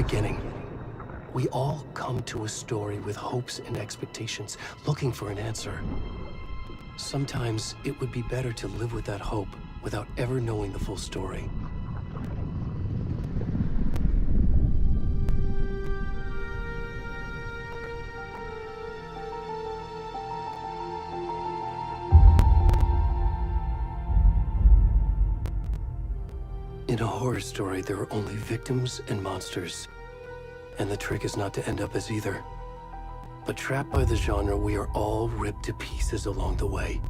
beginning. We all come to a story with hopes and expectations, looking for an answer. Sometimes it would be better to live with that hope without ever knowing the full story. In a horror story, there are only victims and monsters. And the trick is not to end up as either. But trapped by the genre, we are all ripped to pieces along the way.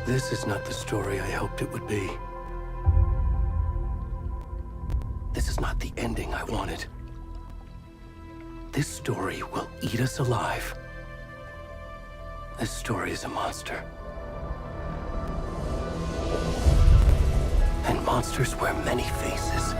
This is not the story I hoped it would be. This is not the ending I wanted. This story will eat us alive. This story is a monster. And monsters wear many faces.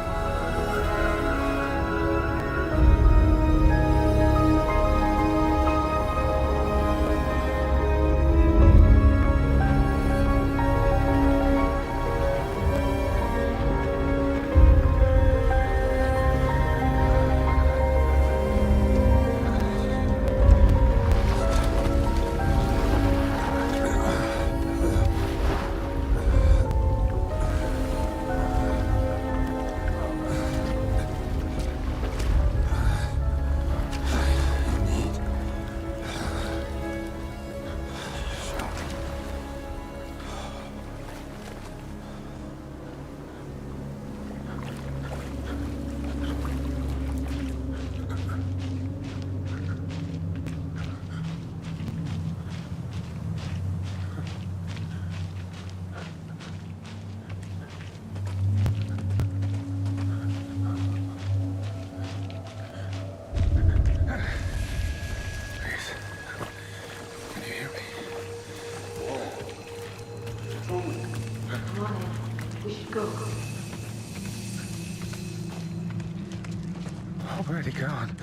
Where'd he gone?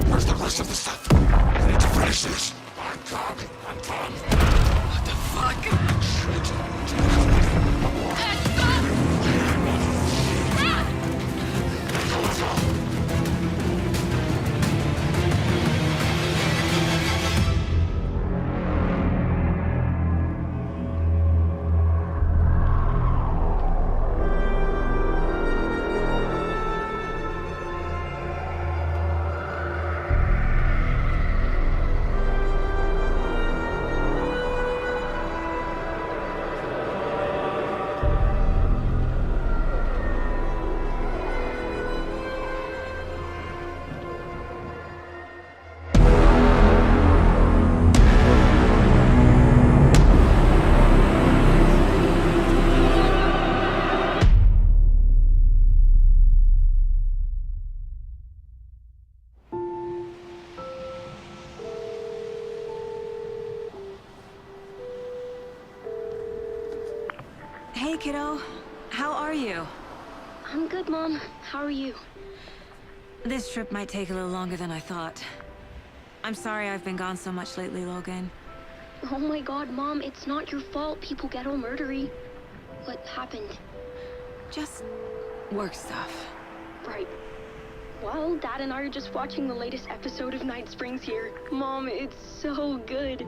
Where's the rest of the stuff? I need to finish this. I'm done. What the fuck? Shit. Hey, kiddo. How are you? I'm good, Mom. How are you? This trip might take a little longer than I thought. I'm sorry I've been gone so much lately, Logan. Oh my god, Mom, it's not your fault people get all murdery. What happened? Just work stuff. Right. Well, Dad and I are just watching the latest episode of Night Springs here. Mom, it's so good.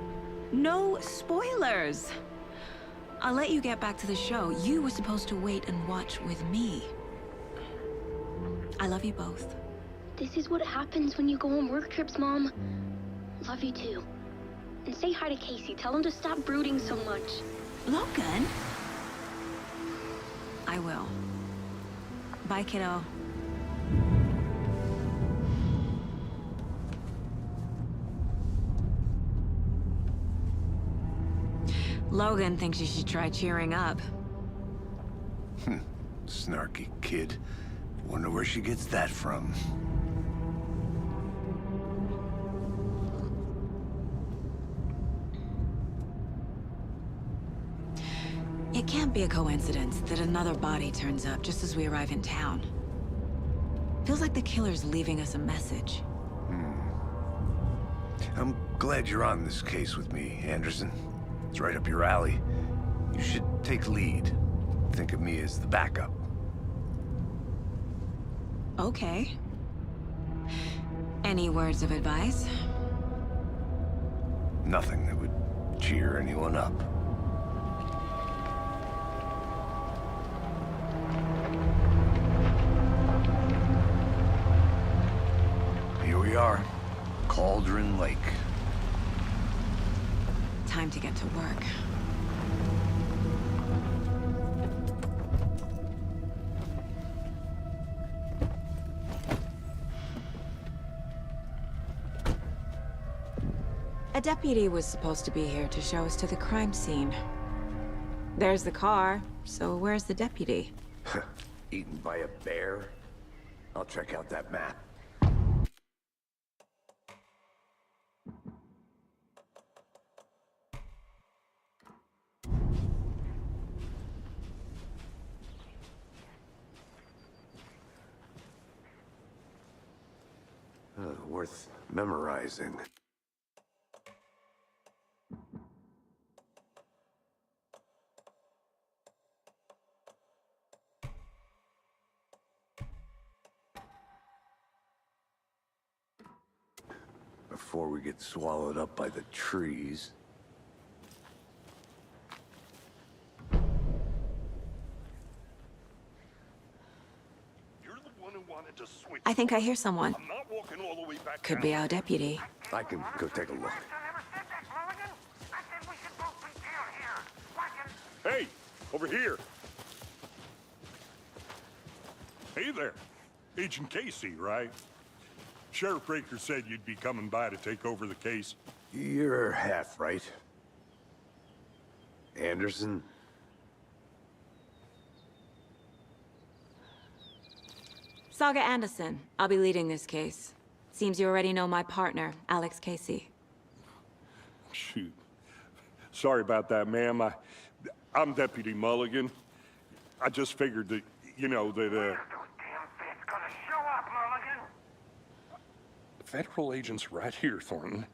No spoilers! I'll let you get back to the show. You were supposed to wait and watch with me. I love you both. This is what happens when you go on work trips, Mom. Love you too. And say hi to Casey. Tell him to stop brooding so much. Logan? I will. Bye, kiddo. Logan thinks you should try cheering up. Snarky kid. Wonder where she gets that from. It can't be a coincidence that another body turns up just as we arrive in town. Feels like the killer's leaving us a message. I'm glad you're on this case with me, Anderson. It's right up your alley. You should take lead. Think of me as the backup. Okay. Any words of advice? Nothing that would cheer anyone up. Here we are. Cauldron Lake. Time to get to work. A deputy was supposed to be here to show us to the crime scene. There's the car, so where's the deputy? Eaten by a bear? I'll check out that map. Worth memorizing. Before we get swallowed up by the trees. You're the one who wanted to switch. I think I hear someone. I'm not walking all the way back Could down. be our deputy. I can go take a look. Hey, over here. Hey there. Agent Casey, right? Sheriff Breaker said you'd be coming by to take over the case. You're half right. Anderson? Saga Anderson. I'll be leading this case. Seems you already know my partner, Alex Casey. Shoot. Sorry about that, ma'am. I'm Deputy Mulligan. I just figured that, that, Those damn feds gonna show up, Mulligan. Federal agent's right here, Thornton.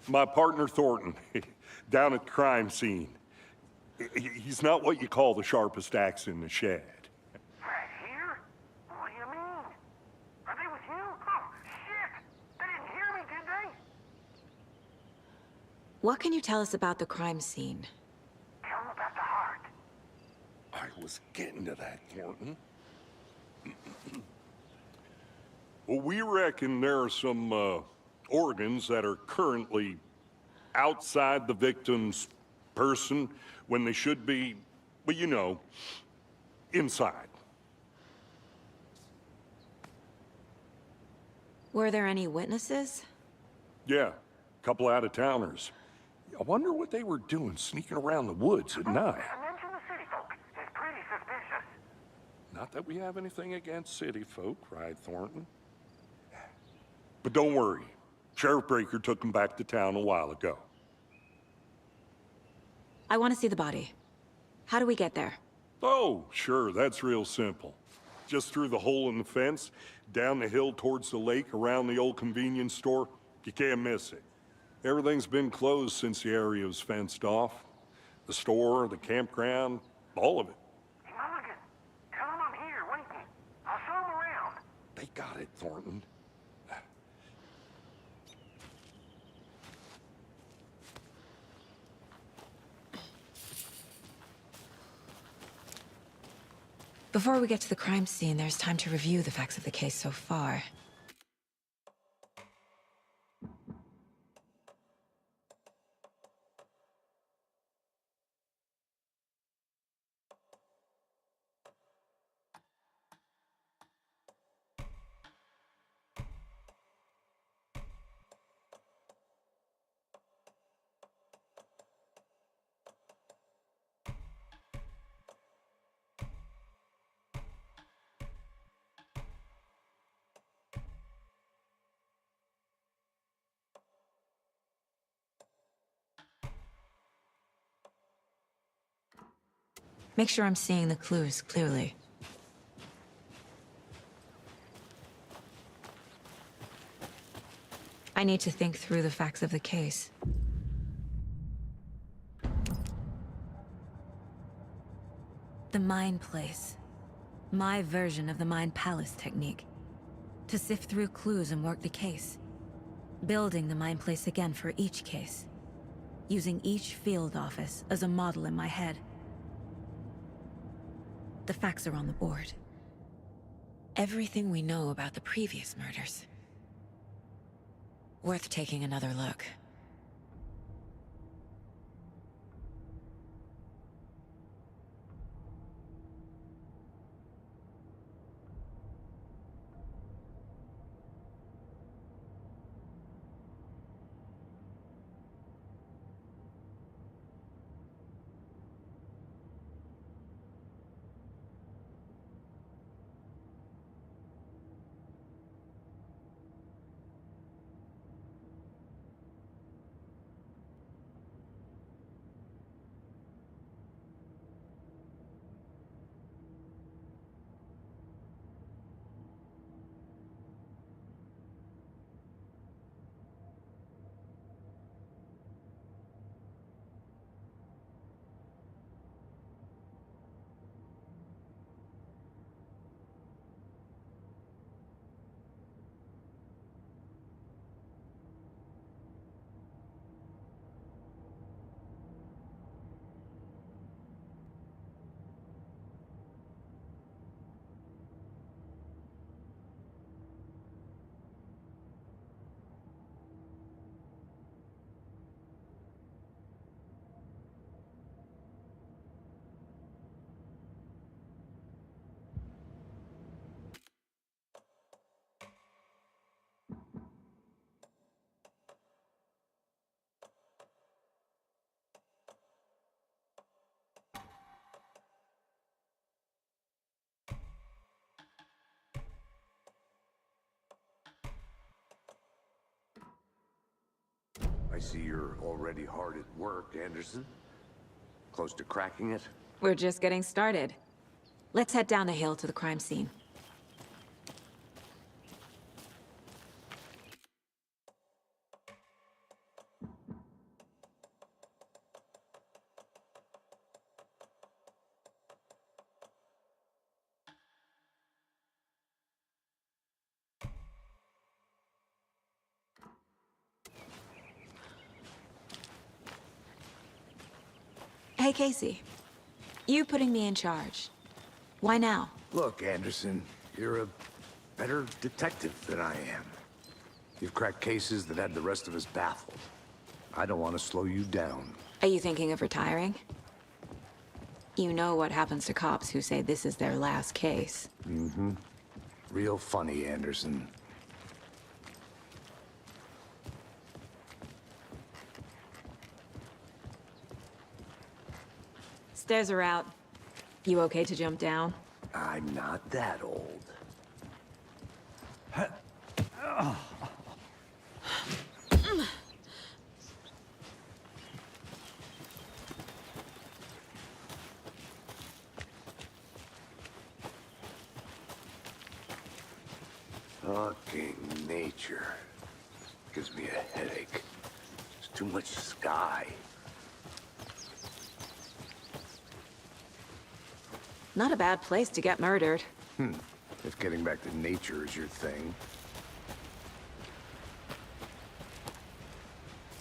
My partner, Thornton, down at the crime scene. He's not what you call the sharpest axe in the shed. Right here? What do you mean? Are they with you? Oh, shit! They didn't hear me, did they? What can you tell us about the crime scene? Tell them about the heart. I was getting to that, Thornton. Well, we reckon there are some organs that are currently outside the victim's person when they should be, well, inside. Were there any witnesses? Yeah, a couple out-of-towners. I wonder what they were doing sneaking around the woods at night. Mention the city folk. It's pretty suspicious. Not that we have anything against city folk, right, Thornton? But don't worry. Sheriff Breaker took them back to town a while ago. I want to see the body. How do we get there? Oh, sure, that's real simple. Just through the hole in the fence, down the hill towards the lake, around the old convenience store. You can't miss it. Everything's been closed since the area was fenced off. The store, the campground, all of it. Hey, Mulligan, tell them I'm here waiting. I'll show them around. They got it, Thornton. Before we get to the crime scene, there's time to review the facts of the case so far. Make sure I'm seeing the clues clearly. I need to think through the facts of the case. The Mind Place. My version of the Mind Palace technique. To sift through clues and work the case. Building the Mind Place again for each case. Using each field office as a model in my head. The facts are on the board. Everything we know about the previous murders. Worth taking another look. I see you're already hard at work, Anderson. Close to cracking it? We're just getting started. Let's head down the hill to the crime scene. Hey, Casey. You putting me in charge. Why now? Look, Anderson, you're a better detective than I am. You've cracked cases that had the rest of us baffled. I don't want to slow you down. Are you thinking of retiring? You know what happens to cops who say this is their last case. Mm-hmm. Real funny, Anderson. Stairs are out. You okay to jump down? I'm not that old. Fucking nature. Gives me a headache. There's too much sky. Not a bad place to get murdered. If getting back to nature is your thing.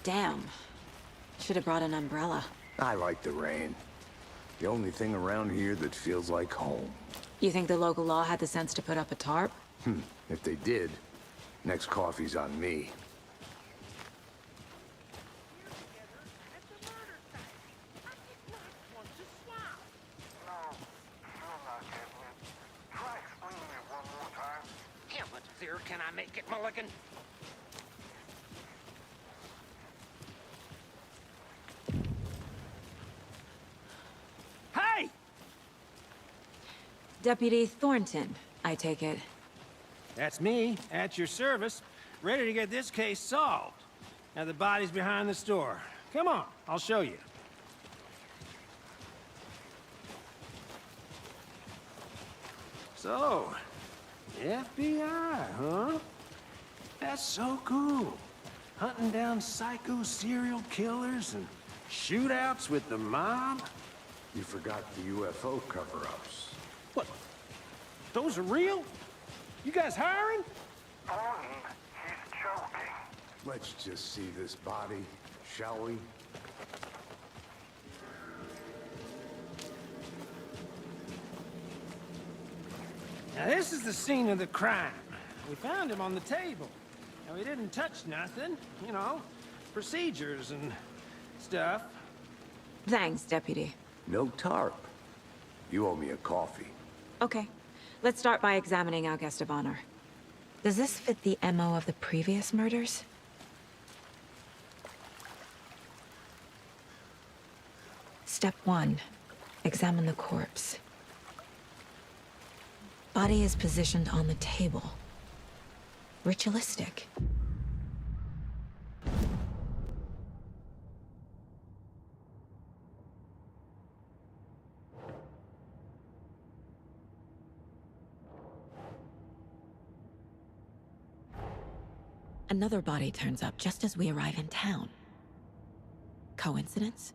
Damn. Should have brought an umbrella. I like the rain. The only thing around here that feels like home. You think the local law had the sense to put up a tarp? If they did, next coffee's on me. Can I make it, Mulligan? Hey! Deputy Thornton, I take it. That's me, at your service, ready to get this case solved. Now the body's behind the store. Come on, I'll show you. So, FBI, huh? That's so cool. Hunting down psycho serial killers and shootouts with the mob? You forgot the UFO cover-ups. What? Those are real? You guys hiring? Thornton, he's joking. Let's just see this body, shall we? Now this is the scene of the crime. We found him on the table. Now he didn't touch nothing, you know, procedures and stuff. Thanks, Deputy. No tarp. You owe me a coffee. Okay. Let's start by examining our guest of honor. Does this fit the MO of the previous murders? Step 1. Examine the corpse. Body is positioned on the table. Ritualistic. Another body turns up just as we arrive in town. Coincidence?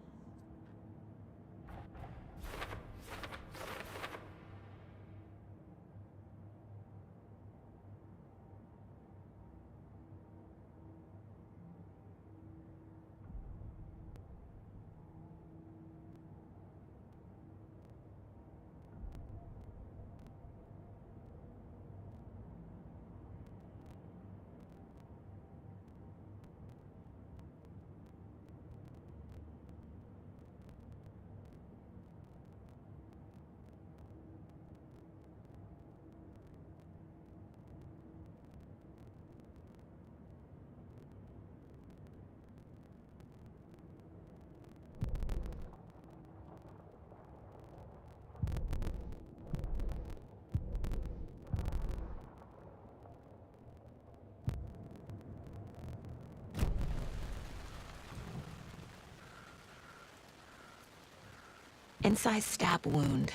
Incised stab wound,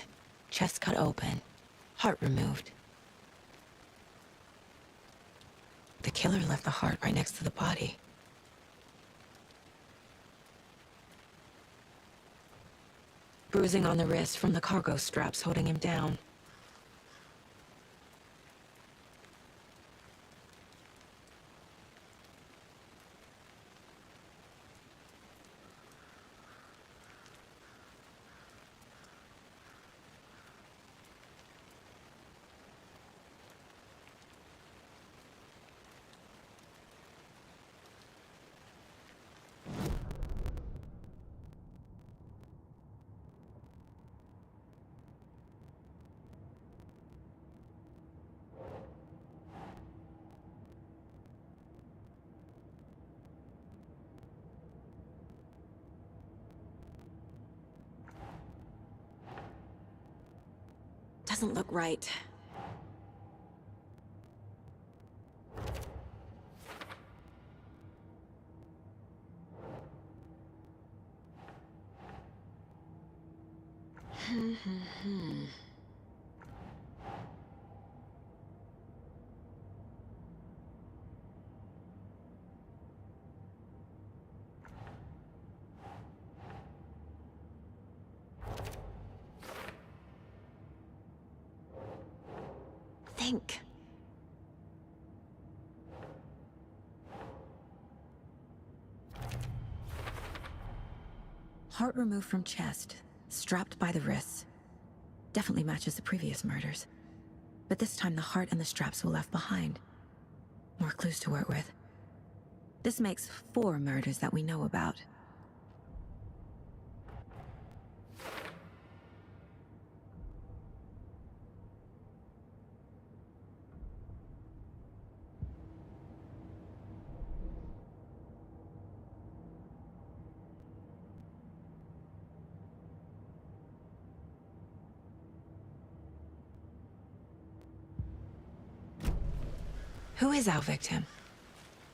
chest cut open, heart removed. The killer left the heart right next to the body. Bruising on the wrist from the cargo straps holding him down. Doesn't look right. Think. Heart removed from chest, strapped by the wrists. Definitely matches the previous murders. But this time the heart and the straps were left behind. More clues to work with. This makes 4 murders that we know about. Who is our victim?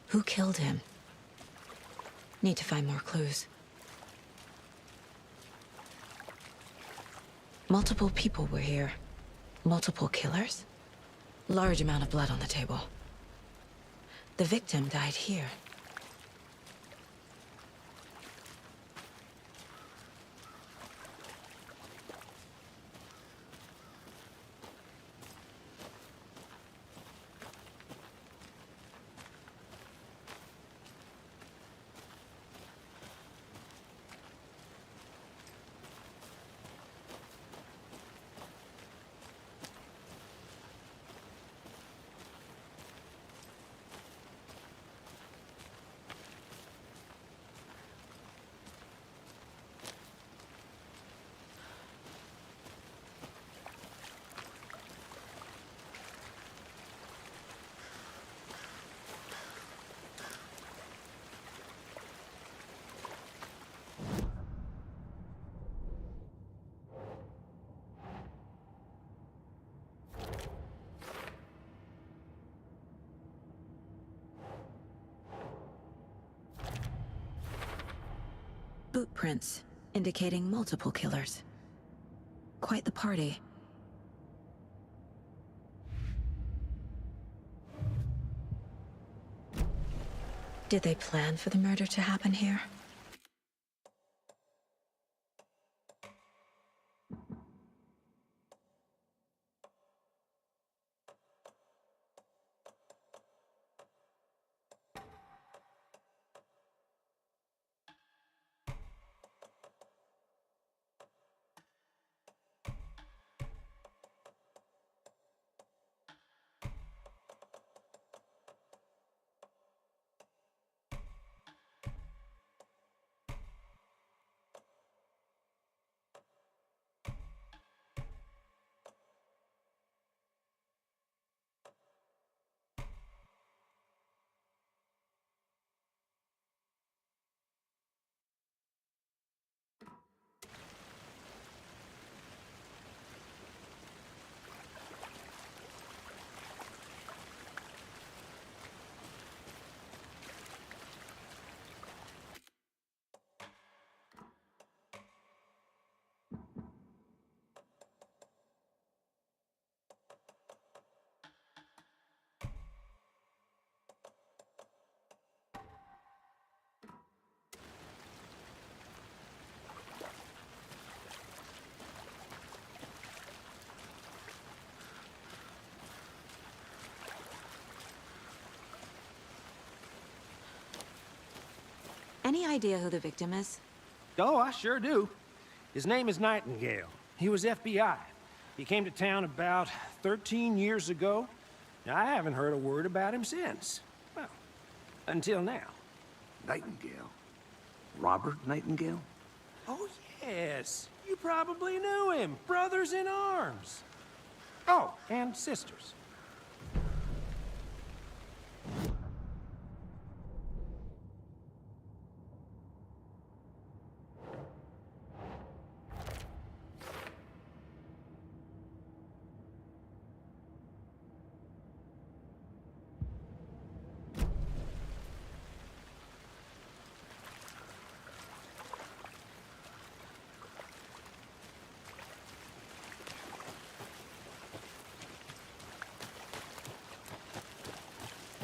Who killed him? Need to find more clues. Multiple people were here. Multiple killers? Large amount of blood on the table. The victim died here. Boot prints, indicating multiple killers. Quite the party. Did they plan for the murder to happen here? Any idea who the victim is? Oh, I sure do. His name is Nightingale. He was FBI. He came to town about 13 years ago. Now, I haven't heard a word about him since. Well, until now. Nightingale? Robert Nightingale? Oh, yes. You probably knew him. Brothers in arms. Oh, and sisters.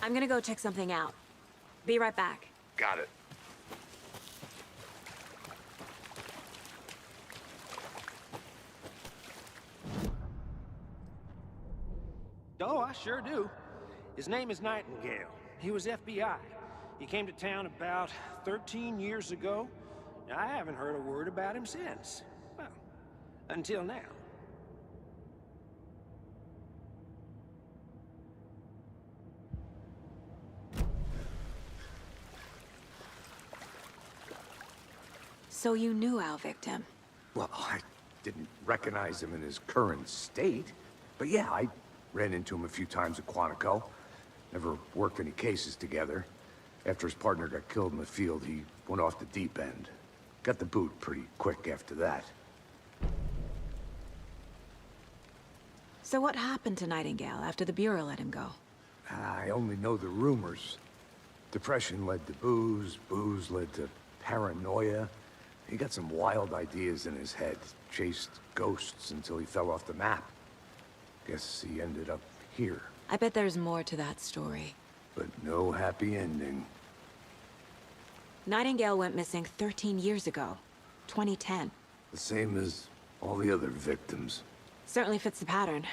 I'm gonna go check something out. Be right back. Got it. Oh, I sure do. His name is Nightingale. He was FBI. He came to town about 13 years ago. Now, I haven't heard a word about him since. Well, until now. So you knew our victim? Well, I didn't recognize him in his current state. But yeah, I ran into him a few times at Quantico. Never worked any cases together. After his partner got killed in the field, he went off the deep end. Got the boot pretty quick after that. So what happened to Nightingale after the Bureau let him go? I only know the rumors. Depression led to booze, booze led to paranoia. He got some wild ideas in his head, chased ghosts until he fell off the map. Guess he ended up here, I bet there's more to that story. but no happy ending. Nightingale went missing 13 years ago, 2010. The same as all the other victims. Certainly fits the pattern.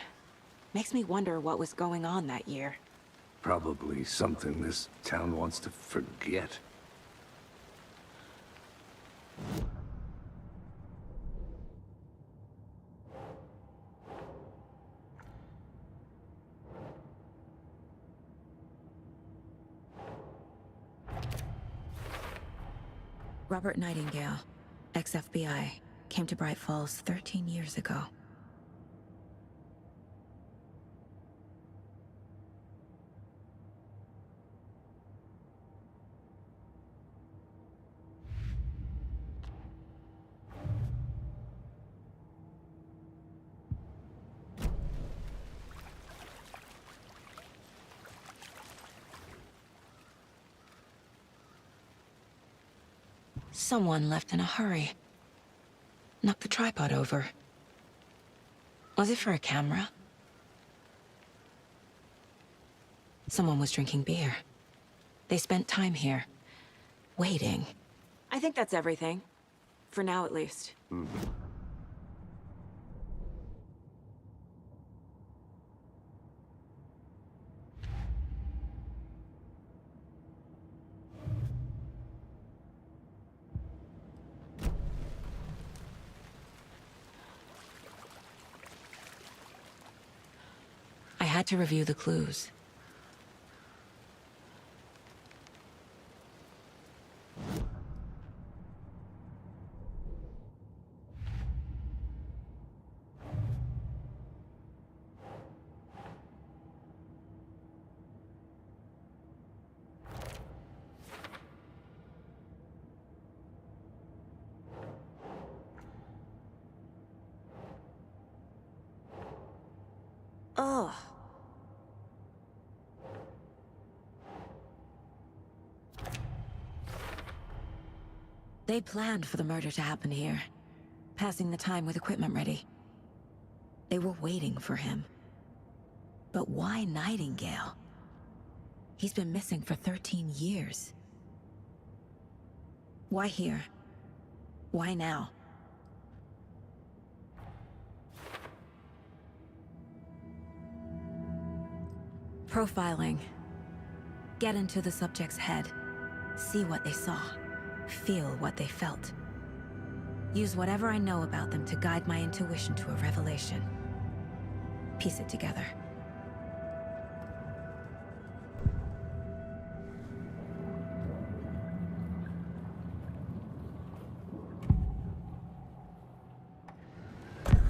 Makes me wonder what was going on that year. Probably something this town wants to forget. Robert Nightingale, ex-FBI, came to Bright Falls 13 years ago. Someone left in a hurry. Knocked the tripod over. Was it for a camera? Someone was drinking beer. They spent time here, waiting. I think that's everything. For now, at least. I had to review the clues. Ugh. They planned for the murder to happen here, passing the time with equipment ready. They were waiting for him. But why Nightingale? He's been missing for 13 years. Why here? Why now? Profiling. Get into the subject's head. See what they saw. feel what they felt. Use whatever I know about them to guide my intuition to a revelation. Piece it together.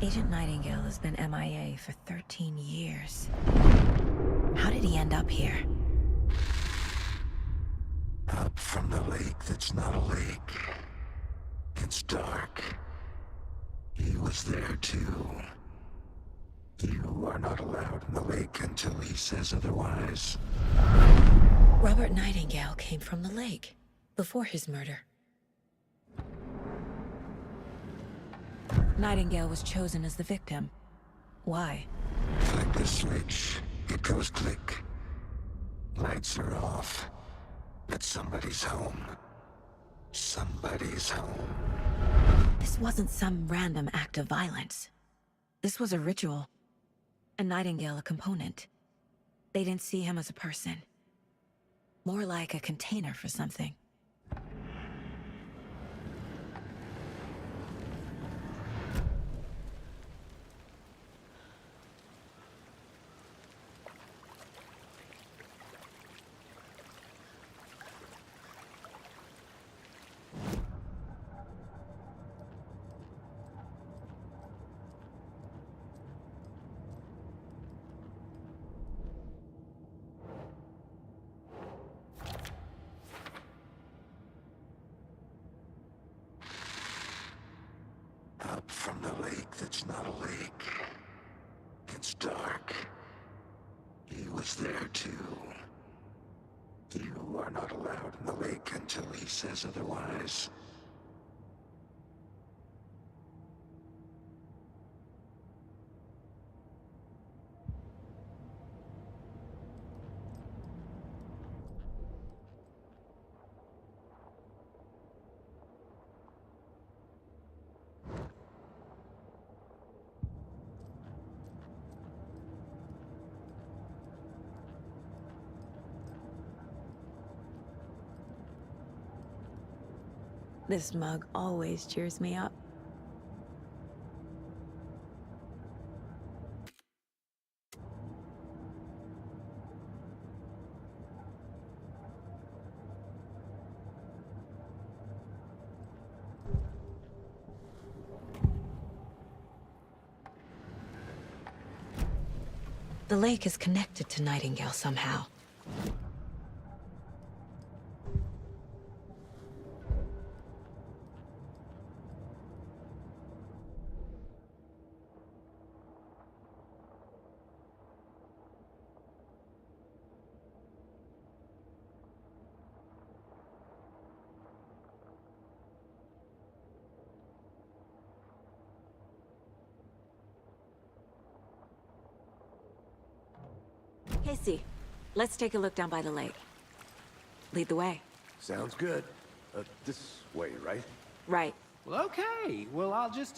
Agent Nightingale has been MIA for 13 years. How did he end up here? Up from the lake that's not a lake. It's dark. He was there too. You are not allowed in the lake until he says otherwise. Robert Nightingale came from the lake, before his murder. Nightingale was chosen as the victim. Why? Flick the switch. It goes click. Lights are off. But somebody's home. Somebody's home. This wasn't some random act of violence. This was a ritual. And Nightingale a component. They didn't see him as a person. More like a container for something. Up from the lake that's not a lake. It's dark. He was there too. You are not allowed in the lake until he says otherwise. This mug always cheers me up. The lake is connected to Nightingale somehow. Casey, let's take a look down by the lake. Lead the way. Sounds good. This way, right? Right. Well, okay. Well, I'll just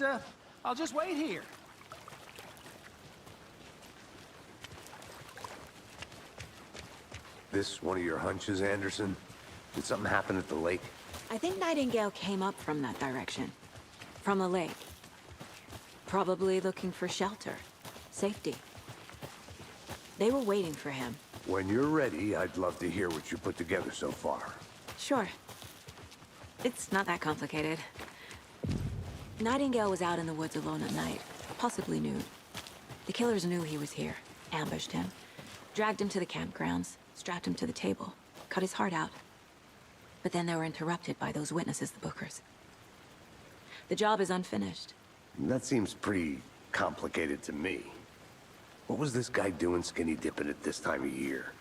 wait here. This one of your hunches, Anderson? Did something happen at the lake? I think Nightingale came up from that direction. From the lake. Probably looking for shelter. Safety. They were waiting for him. When you're ready, I'd love to hear what you put together so far. Sure. It's not that complicated. Nightingale was out in the woods alone at night, possibly nude. The killers knew he was here, ambushed him, dragged him to the campgrounds, strapped him to the table, cut his heart out. But then they were interrupted by those witnesses, the Bookers. The job is unfinished. That seems pretty complicated to me. What was this guy doing skinny dipping at this time of year?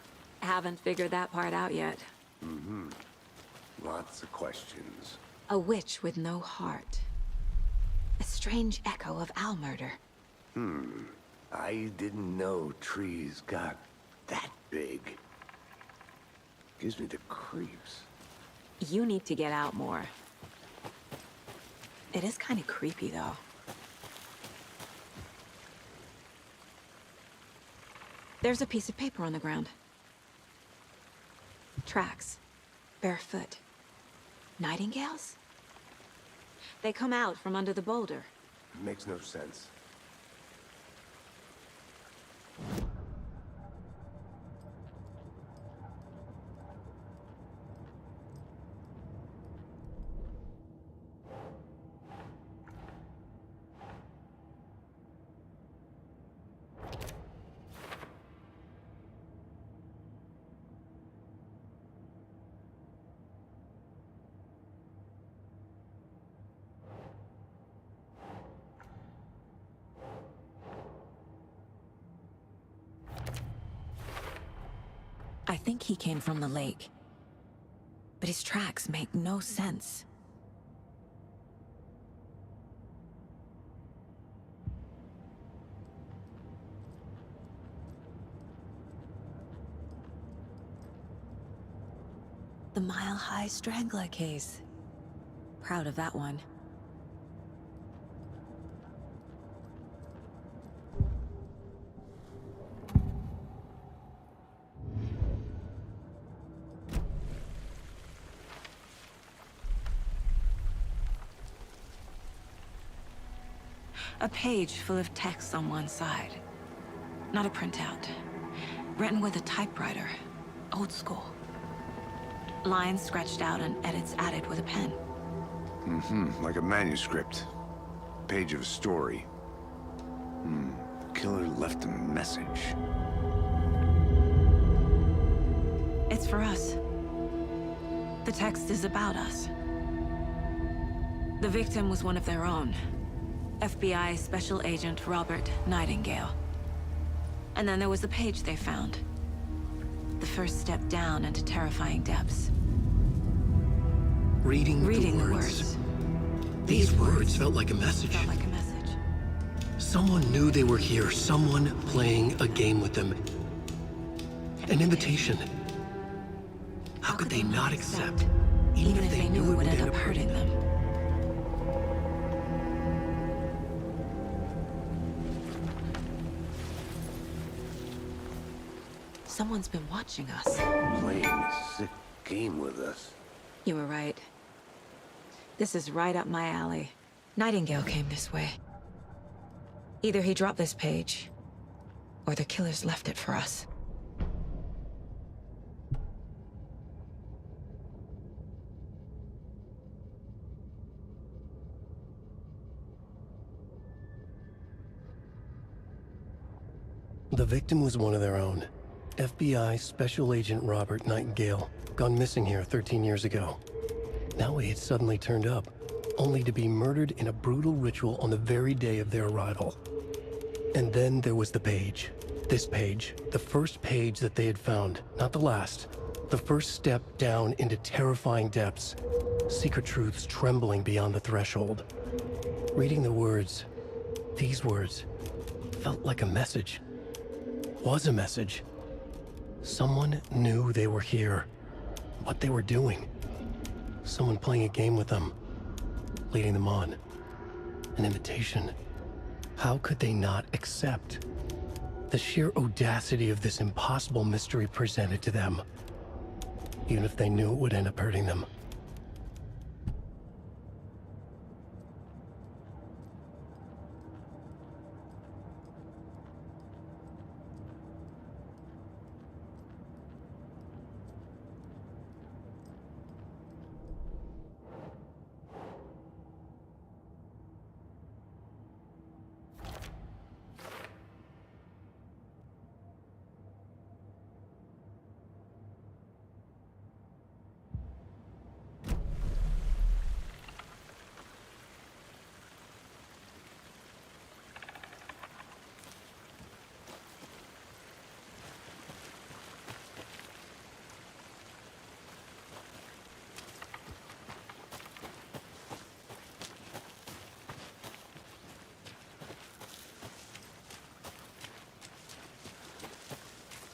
Haven't figured that part out yet. Lots of questions. A witch with no heart. A strange echo of Al murder. I didn't know trees got that big. Gives me the creeps. You need to get out more. It is kind of creepy, though. There's a piece of paper on the ground. Tracks. Barefoot. Nightingales? They come out from under the boulder. Makes no sense. I think he came from the lake. But his tracks make no sense. The mile-high strangler case. Proud of that one. A page full of text on one side. Not a printout. Written with a typewriter. Old school. Lines scratched out and edits added with a pen. Like a manuscript. Page of a story. The killer left a message. It's for us. The text is about us. The victim was one of their own. FBI Special Agent Robert Nightingale. And then there was the page they found. The first step down into terrifying depths. Reading the words. These words felt like a message. Felt like a message. Someone knew they were here, someone playing a game with them. An invitation. How could they not accept, even if they knew it would end up hurting them? Someone's been watching us. Playing a sick game with us. You were right. This is right up my alley. Nightingale came this way. Either he dropped this page, or the killers left it for us. The victim was one of their own. FBI Special Agent Robert Nightingale, gone missing here 13 years ago. Now he had suddenly turned up, only to be murdered in a brutal ritual on the very day of their arrival. And then there was the page. This page, the first page that they had found, not the last. The first step down into terrifying depths. Secret truths trembling beyond the threshold. Reading the words, these words, felt like a message. Was a message. Someone knew they were here, what they were doing. Someone playing a game with them, leading them on. An invitation. How could they not accept? The sheer audacity of this impossible mystery presented to them, even if they knew it would end up hurting them.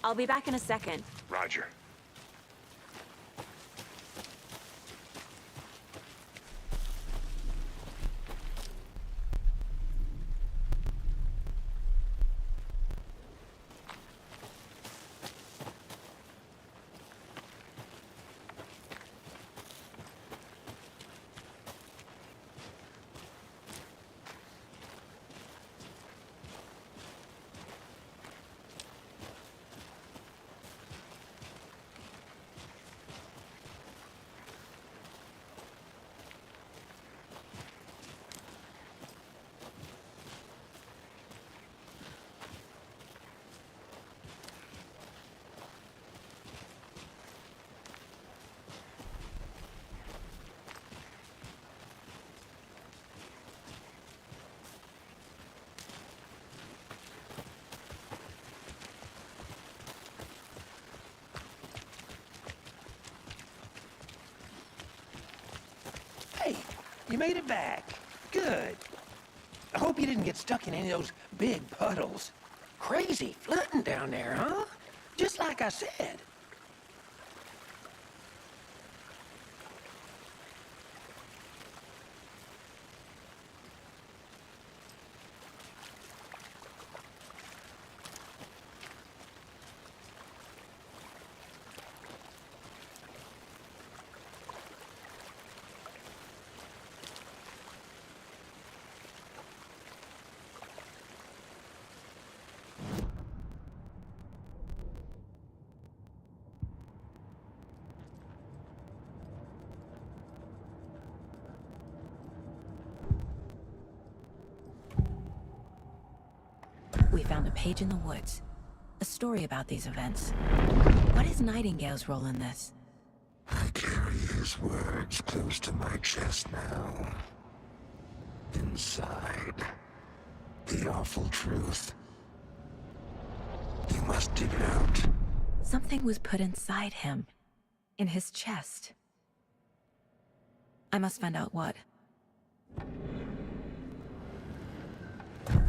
I'll be back in a second. Roger. you made it back. Good. I hope you didn't get stuck in any of those big puddles. Crazy flooding down there, huh? Just like I said. We found a page in the woods. A story about these events. What is Nightingale's role in this? I carry his words close to my chest now. Inside, the awful truth. You must dig it out. Something was put inside him. In his chest. I must find out what.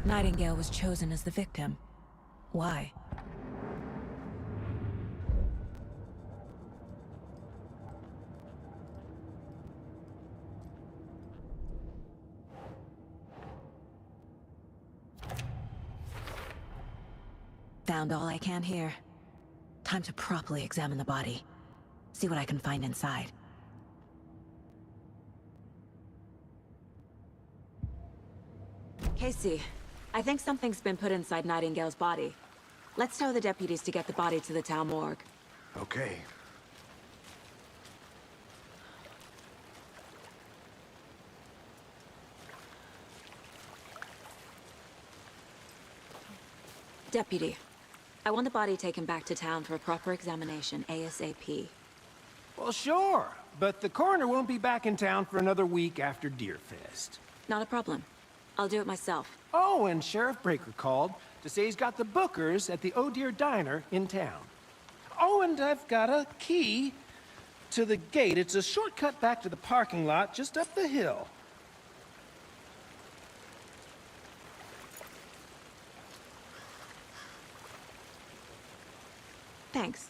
Nightingale was chosen as the victim. Why? Found all I can here. Time to properly examine the body. See what I can find inside. Casey, I think something's been put inside Nightingale's body. Let's tell the deputies to get the body to the town morgue. Okay. Deputy, I want the body taken back to town for a proper examination, ASAP. Well, sure, but the coroner won't be back in town for another week after Deerfest. Not a problem. I'll do it myself. Oh, and Sheriff Breaker called to say he's got the Bookers at the Oh Dear Diner in town. Oh, and I've got a key to the gate. It's a shortcut back to the parking lot just up the hill. Thanks.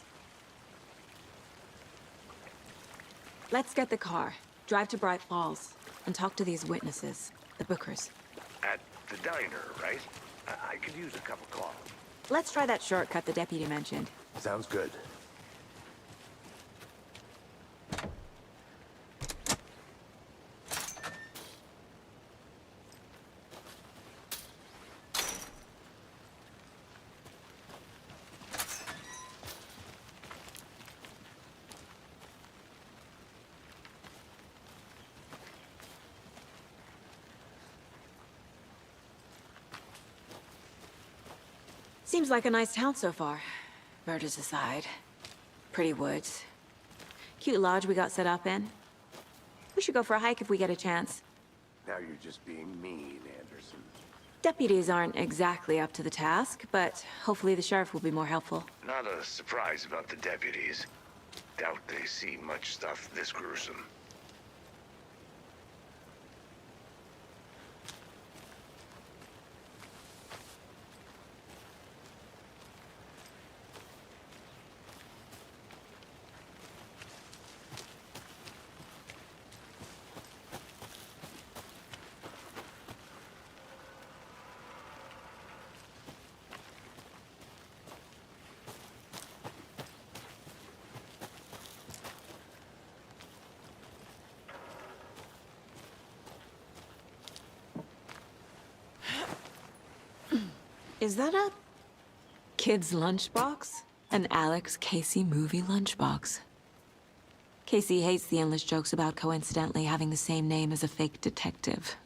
Let's get the car, drive to Bright Falls, and talk to these witnesses, the Bookers. At the diner, right? I could use a cup of coffee. Let's try that shortcut the deputy mentioned. Sounds good. Seems like a nice town so far. Murders aside. Pretty woods. Cute lodge we got set up in. We should go for a hike if we get a chance. Now you're just being mean, Anderson. Deputies aren't exactly up to the task, but hopefully the sheriff will be more helpful. Not a surprise about the deputies. Doubt they see much stuff this gruesome. Is that a kid's lunchbox? An Alex Casey movie lunchbox. Casey hates the endless jokes about coincidentally having the same name as a fake detective.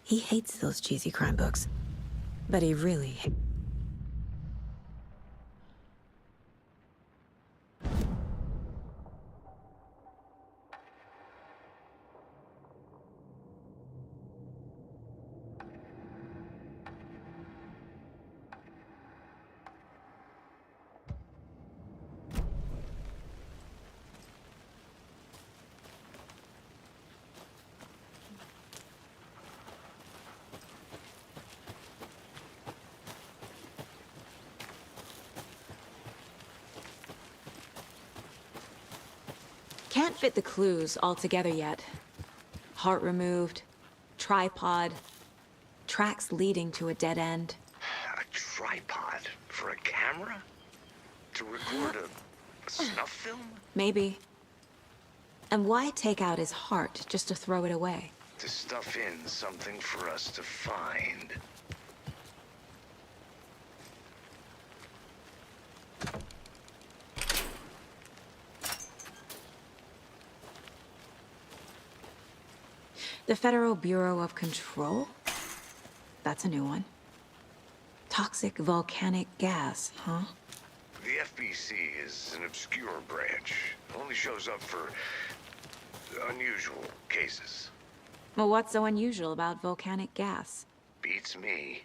He hates those cheesy crime books. But he really Can't fit the clues all together yet. Heart removed, tripod, tracks leading to a dead end. A tripod for a camera? To record a snuff film? Maybe. And why take out his heart just to throw it away? To stuff in something for us to find. The Federal Bureau of Control? That's a new one. Toxic volcanic gas, huh? The FBC is an obscure branch. Only shows up for unusual cases. Well, what's so unusual about volcanic gas? Beats me.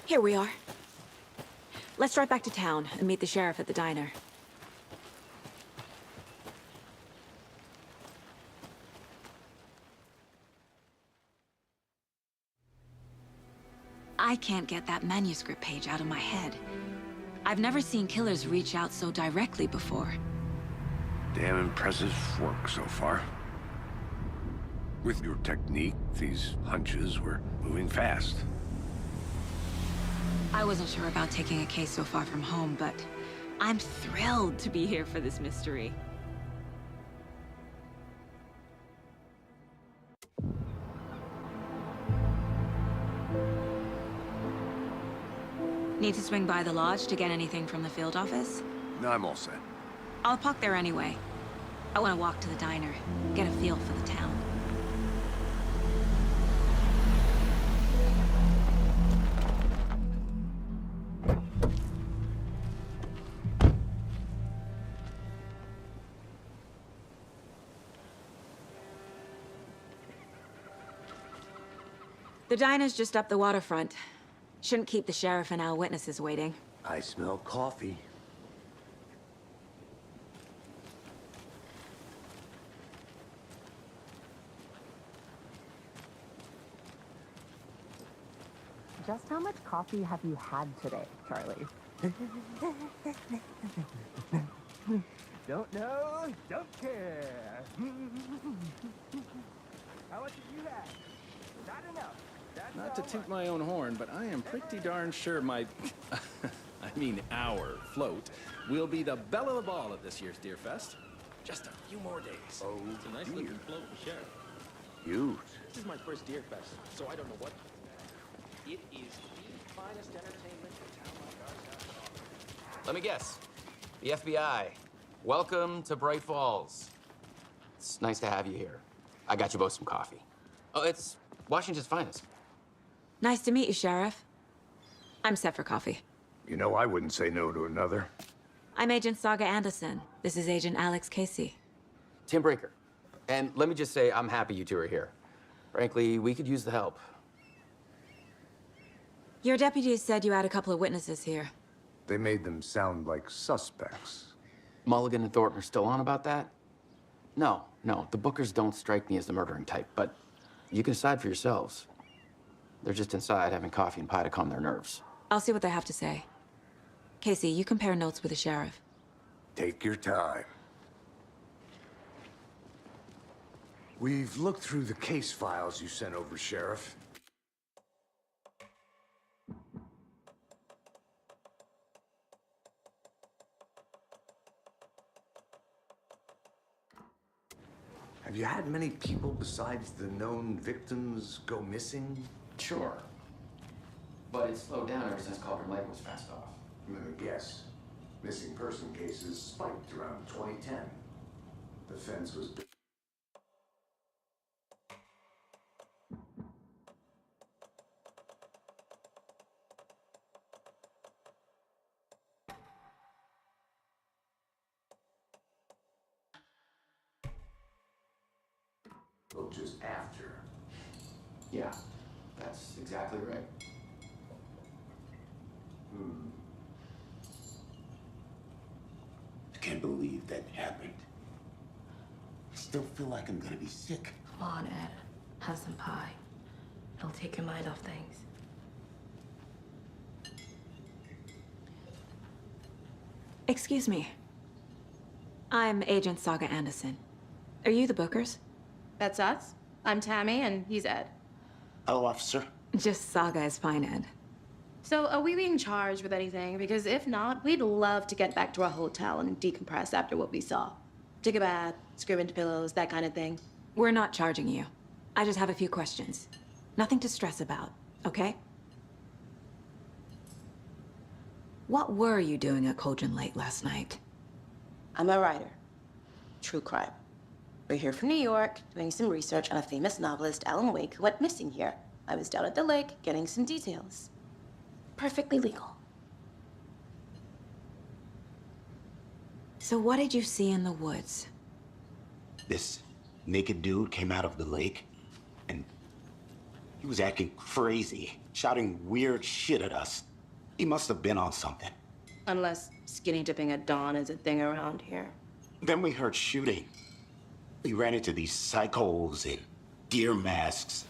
Here we are. Let's drive back to town and meet the sheriff at the diner. I can't get that manuscript page out of my head. I've never seen killers reach out so directly before. Damn impressive work so far. With your technique, these hunches were moving fast. I wasn't sure about taking a case so far from home, but I'm thrilled to be here for this mystery. Need to swing by the lodge to get anything from the field office? No, I'm all set. I'll park there anyway. I want to walk to the diner, get a feel for the town. The diner's just up the waterfront. Shouldn't keep the sheriff and our witnesses waiting. I smell coffee. Just how much coffee have you had today, Charlie? Don't know, don't care. How much have you had? Not enough. That's Not to toot my own horn, but I am pretty darn sure my, our float will be the belle of the ball at this year's Deer Fest. Just a few more days. Oh, it's a nice looking float, Sheriff. Huge. This is my first Deer Fest, so I don't know what. It is the finest entertainment the town like ours has to offer. Let me guess. The FBI. Welcome to Bright Falls. It's nice to have you here. I got you both some coffee. Oh, it's Washington's finest. Nice to meet you, Sheriff. I'm set for coffee. You know, I wouldn't say no to another. I'm Agent Saga Anderson. This is Agent Alex Casey. Tim Breaker. And let me just say, I'm happy you two are here. Frankly, we could use the help. Your deputies said you had a couple of witnesses here. They made them sound like suspects. Mulligan and Thornton are still on about that? No, the Bookers don't strike me as the murdering type, but you can decide for yourselves. They're just inside having coffee and pie to calm their nerves. I'll see what they have to say. Casey, you compare notes with the sheriff. Take your time. We've looked through the case files you sent over, Sheriff. Have you had many people besides the known victims go missing? Sure. But it's slowed down ever since Calder Lake was fenced off. Let me guess. Missing person cases spiked around 2010. The fence was Roaches after. Yeah, that's exactly right. I can't believe that happened. I still feel like I'm gonna be sick. Come on, Ed. Have some pie. It'll take your mind off things. Excuse me. I'm Agent Saga Anderson. Are you the Bookers? That's us. I'm Tammy, and he's Ed. Hello, officer. Just Saga is fine, Ed. So, are we being charged with anything? Because if not, we'd love to get back to our hotel and decompress after what we saw. Take a bath, scream into pillows, that kind of thing. We're not charging you. I just have a few questions. Nothing to stress about, okay? What were you doing at Cauldron Lake last night? I'm a writer. True crime. We're here from New York, doing some research on a famous novelist, Alen Wake, who went missing here. I was down at the lake, getting some details. Perfectly legal. So what did you see in the woods? This naked dude came out of the lake, and he was acting crazy, shouting weird shit at us. He must have been on something. Unless skinny dipping at dawn is a thing around here. Then we heard shooting. We ran into these psychos in deer masks.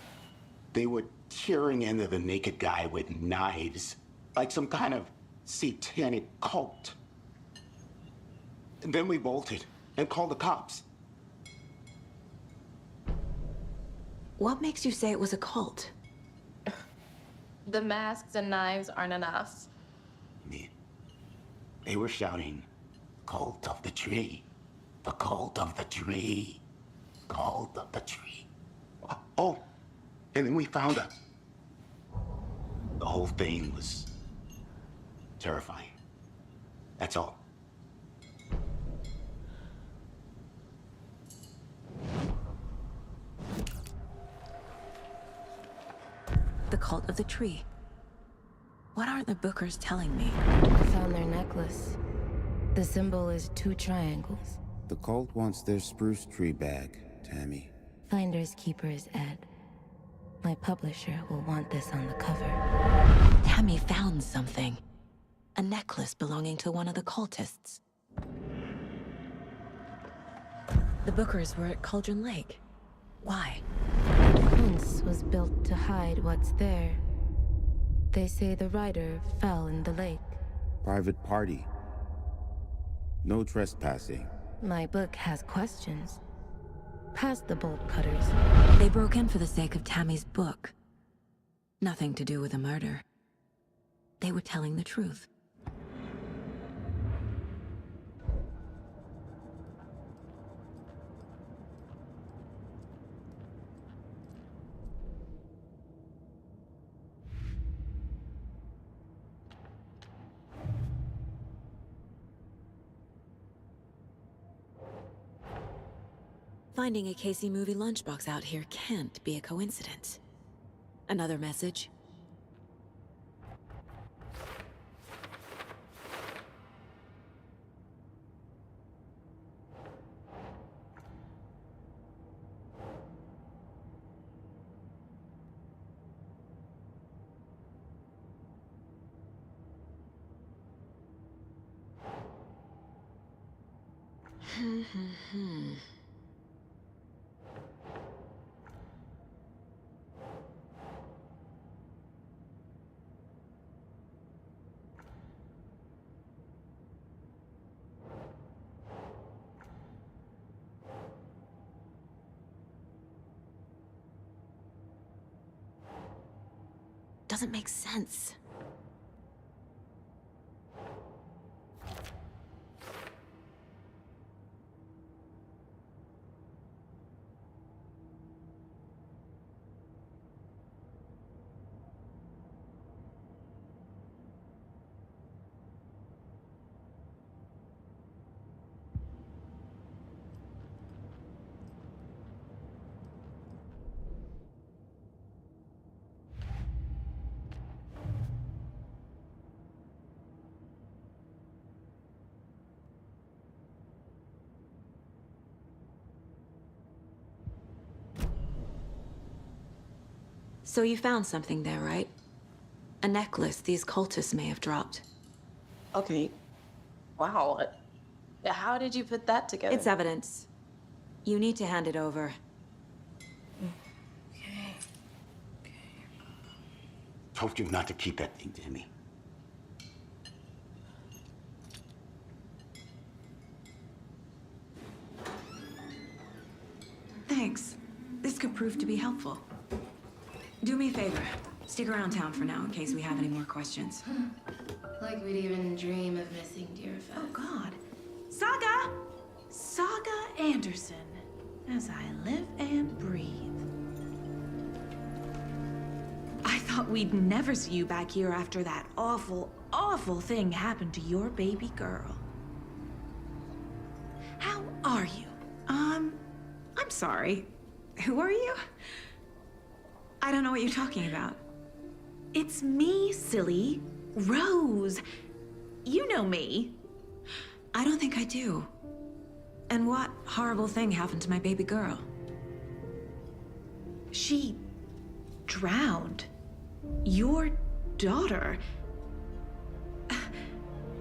They were tearing into the naked guy with knives, like some kind of satanic cult. And then we bolted and called the cops. What makes you say it was a cult? The masks and knives aren't enough. They were shouting, "Cult of the tree, the cult of the tree, cult of the tree." Oh, and then we found her. The whole thing was terrifying. That's all. The cult of the tree. What aren't the Bookers telling me? I found their necklace. The symbol is 2 triangles. The cult wants their spruce tree back, Tammy. Finders keepers, Ed. My publisher will want this on the cover. Tammy found something. A necklace belonging to one of the cultists. The Bookers were at Cauldron Lake. Why? The fence was built to hide what's there. They say the rider fell in the lake. Private party. No trespassing. My book has questions. Past the bolt cutters. They broke in for the sake of Tammy's book. Nothing to do with a murder. They were telling the truth. Finding a Casey movie lunchbox out here can't be a coincidence. Another message? Doesn't make sense. So you found something there, right? A necklace these cultists may have dropped. Okay. Wow. How did you put that together? It's evidence. You need to hand it over. Told you not to keep that thing, Tammy. Thanks. This could prove to be helpful. Do me a favor. Stick around town for now in case we have any more questions. Like we'd even dream of missing Deerfest. Oh, God. Saga! Saga Anderson. As I live and breathe. I thought we'd never see you back here after that awful, awful thing happened to your baby girl. How are you? I'm sorry. Who are you? I don't know what you're talking about. It's me, silly. Rose. You know me. I don't think I do. And what horrible thing happened to my baby girl? She drowned. Your daughter.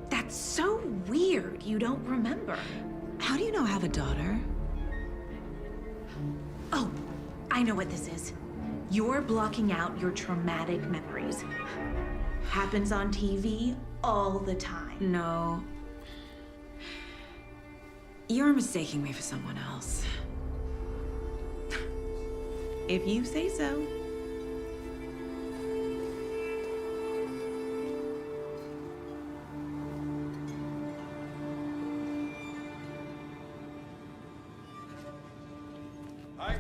That's so weird you don't remember. How do you know I have a daughter? Oh, I know what this is. You're blocking out your traumatic memories. Happens on TV all the time. No. You're mistaking me for someone else. If you say so. Hi.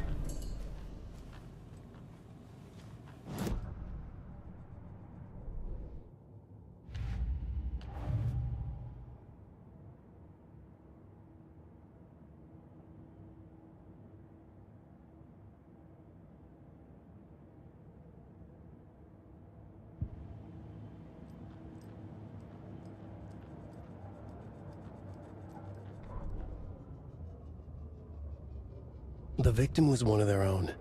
The victim was one of their own.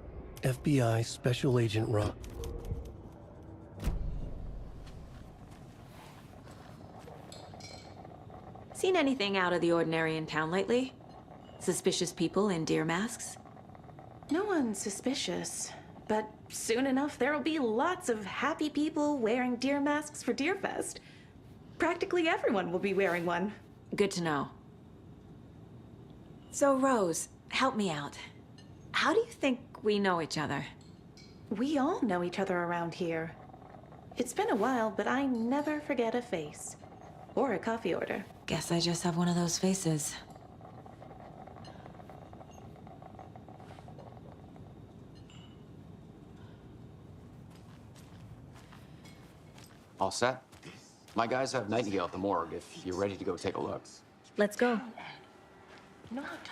FBI Special Agent Rock. Seen anything out of the ordinary in town lately? Suspicious people in deer masks? No one's suspicious, but soon enough there'll be lots of happy people wearing deer masks for Deerfest. Practically everyone will be wearing one. Good to know. So, Rose, help me out. How do you think we know each other? We all know each other around here. It's been a while, but I never forget a face. Or a coffee order. Guess I just have one of those faces. All set? My guys have Nightingale at the morgue if you're ready to go take a look. Let's go.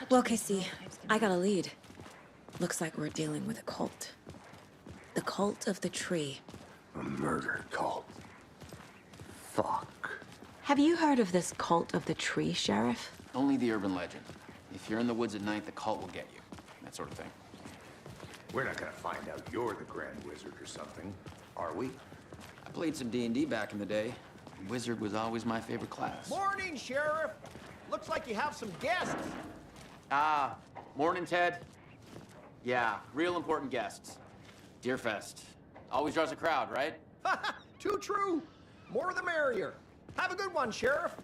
Well, Casey, I got a lead. Looks like we're dealing with a cult. The cult of the tree. A murder cult. Fuck. Have you heard of this cult of the tree, Sheriff? Only the urban legend. If you're in the woods at night, the cult will get you. That sort of thing. We're not gonna find out you're the Grand Wizard or something, are we? I played some D&D back in the day. Wizard was always my favorite class. Morning, Sheriff. Looks like you have some guests. Ah, morning, Ted. Yeah, real important guests. Deerfest. Always draws a crowd, right? Too true. More the merrier. Have a good one, Sheriff.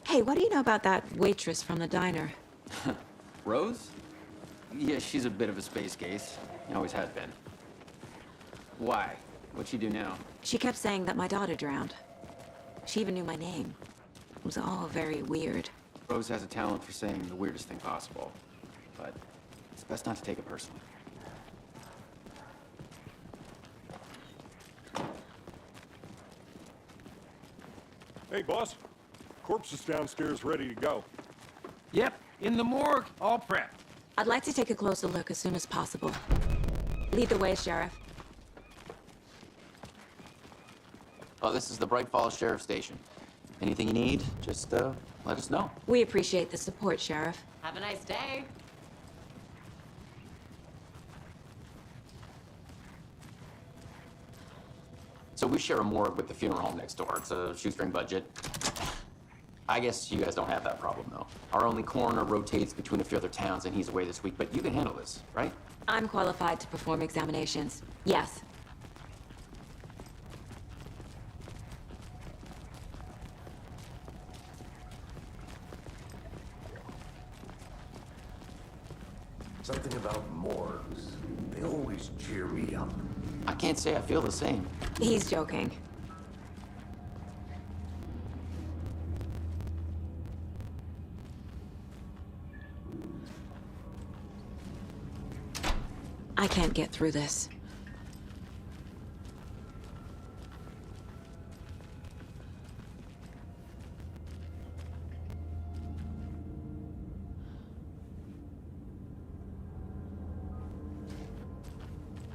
Hey, what do you know about that waitress from the diner? Rose? Yeah, she's a bit of a space case. Always has been. Why? What'd she do now? She kept saying that my daughter drowned. She even knew my name. It was all very weird. Rose has a talent for saying the weirdest thing possible. But it's best not to take it personally. Hey, boss. Corpse is downstairs ready to go. Yep, in the morgue, all prepped. I'd like to take a closer look as soon as possible. Lead the way, Sheriff. Oh, this is the Bright Falls Sheriff Station. Anything you need, just let us know. We appreciate the support, Sheriff. Have a nice day. So we share a morgue with the funeral home next door. It's a shoestring budget. I guess you guys don't have that problem, though. Our only coroner rotates between a few other towns, and he's away this week, but you can handle this, right? I'm qualified to perform examinations. Yes. Something about morgues. They always cheer me up. I can't say I feel the same. He's joking. I can't get through this.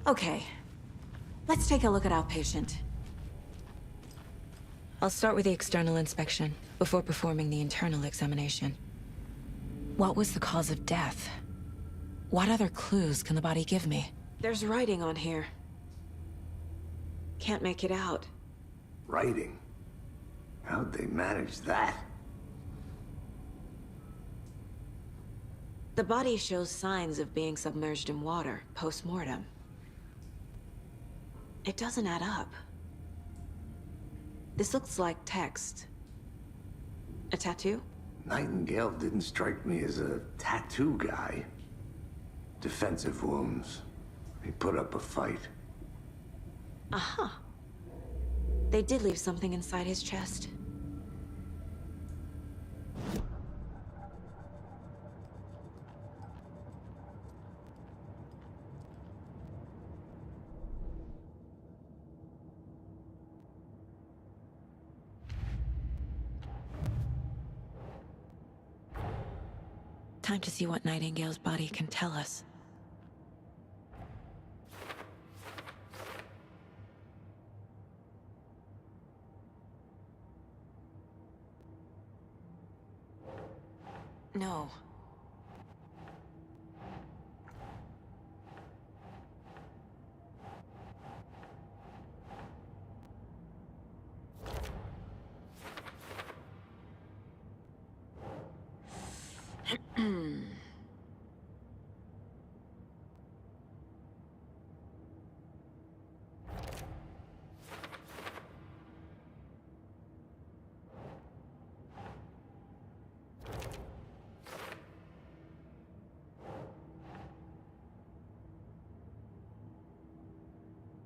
Okay, let's take a look at our patient. I'll start with the external inspection before performing the internal examination. What was the cause of death? What other clues can the body give me? There's writing on here. Can't make it out. Writing? How'd they manage that? The body shows signs of being submerged in water post-mortem. It doesn't add up. This looks like text. A tattoo? Nightingale didn't strike me as a tattoo guy. Defensive wounds. He put up a fight. Uh-huh. They did leave something inside his chest. Time to see what Nightingale's body can tell us. No.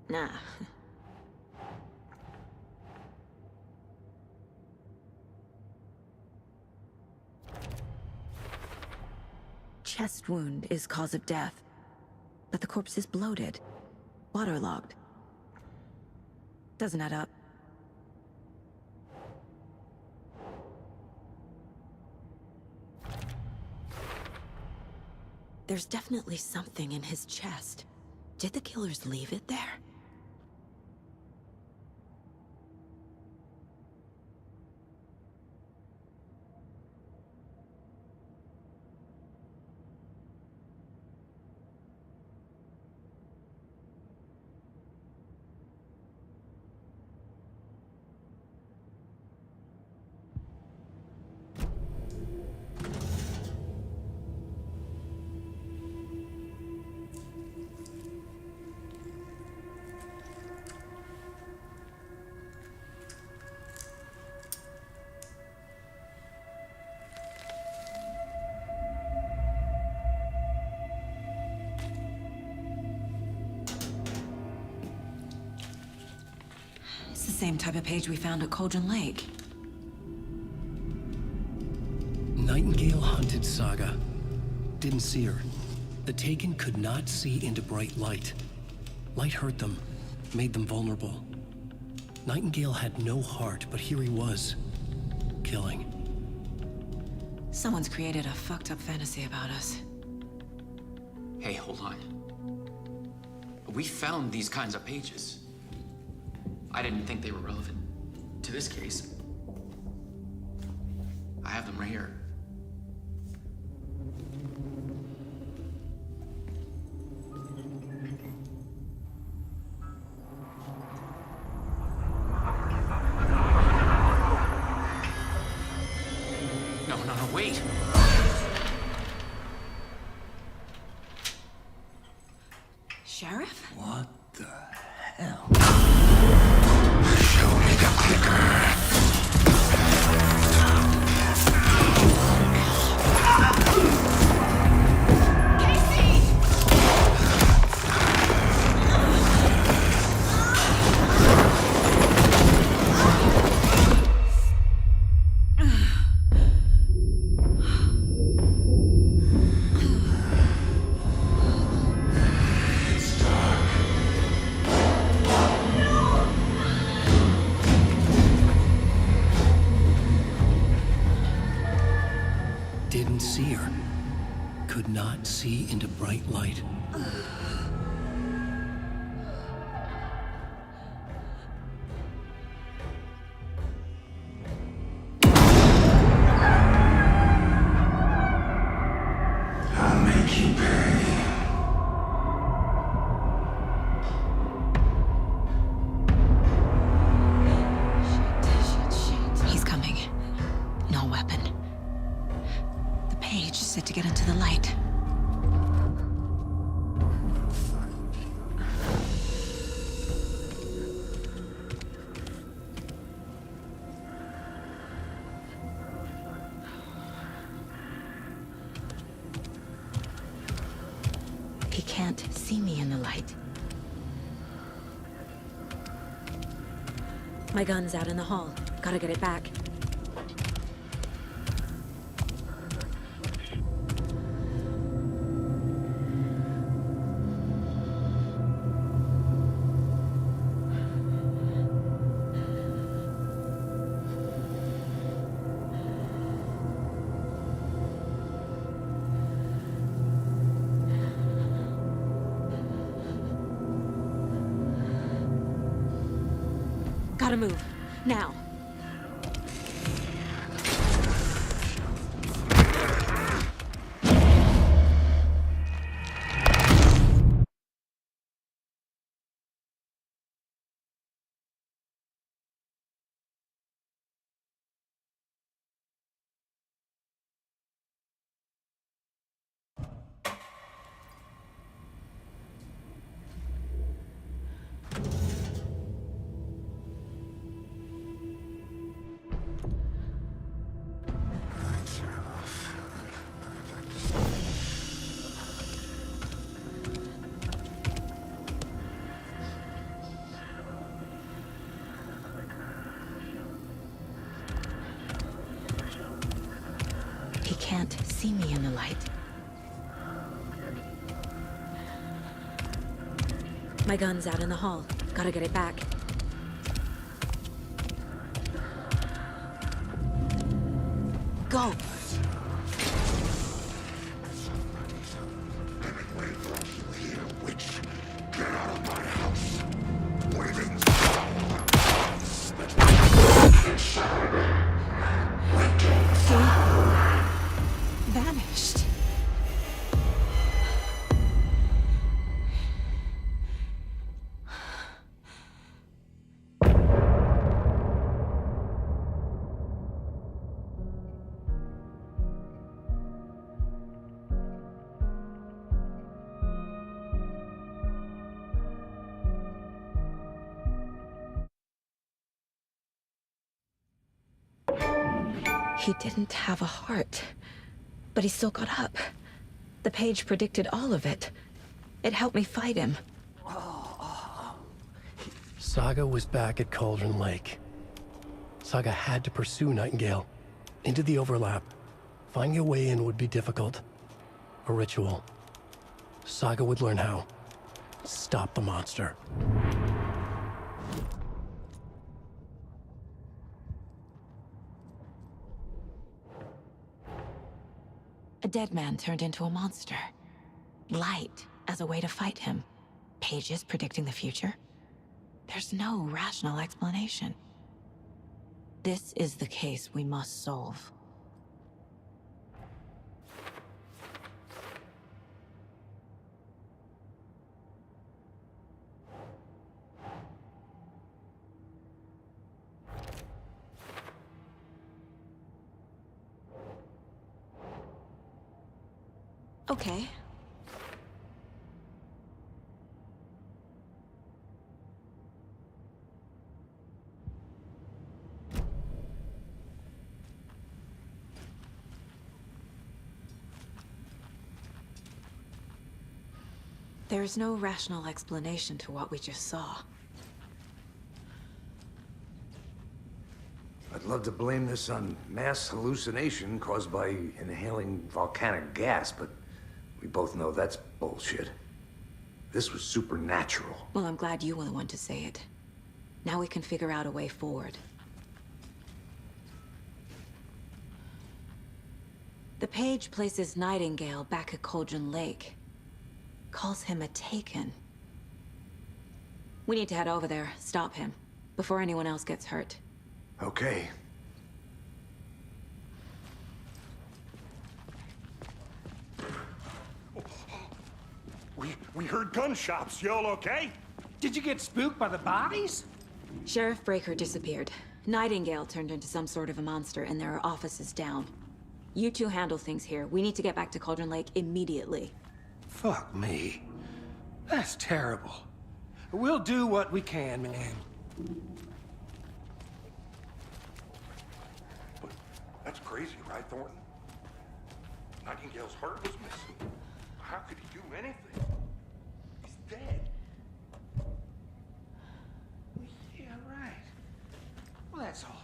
Nah. Chest wound is cause of death, but the corpse is bloated, waterlogged. Doesn't add up. There's definitely something in his chest. Did the killers leave it there? It's the same type of page we found at Cauldron Lake. Nightingale hunted Saga. Didn't see her. The Taken could not see into bright light. Light hurt them, made them vulnerable. Nightingale had no heart, but here he was, killing. Someone's created a fucked up fantasy about us. Hey, hold on. We found these kinds of pages. I didn't think they were relevant to this case. I have them right here. No, wait. Sheriff? What the hell? Show me the clicker. Didn't see her. Could not see into bright light. I'll make you pay. He's coming. No weapon. The page said to get into the light. He can't see me in the light. My gun's out in the hall. Gotta get it back. Gotta move. Now. He can't see me in the light. My gun's out in the hall. Gotta get it back. Go! Vanished. He didn't have a heart, but he still got up. The page predicted all of it. It helped me fight him. Saga was back at Cauldron Lake. Saga had to pursue Nightingale. Into the overlap. Finding a way in would be difficult. A ritual. Saga would learn how. Stop the monster. A dead man turned into a monster. Light as a way to fight him. Pages predicting the future. There's no rational explanation. This is the case we must solve. Okay. There's no rational explanation to what we just saw. I'd love to blame this on mass hallucination caused by inhaling volcanic gas, but we both know that's bullshit. This was supernatural. Well, I'm glad you were the one to say it. Now we can figure out a way forward. The page places Nightingale back at Cauldron Lake. Calls him a Taken. We need to head over there, stop him, before anyone else gets hurt. Okay. We heard gunshots. Y'all okay? Did you get spooked by the bodies? Sheriff Breaker disappeared. Nightingale turned into some sort of a monster, and there are offices down. You two handle things here. We need to get back to Cauldron Lake immediately. Fuck me. That's terrible. We'll do what we can, man. That's crazy, right, Thornton? Nightingale's heart was missing. How could he do anything? He's dead. Yeah, right. Well, that's all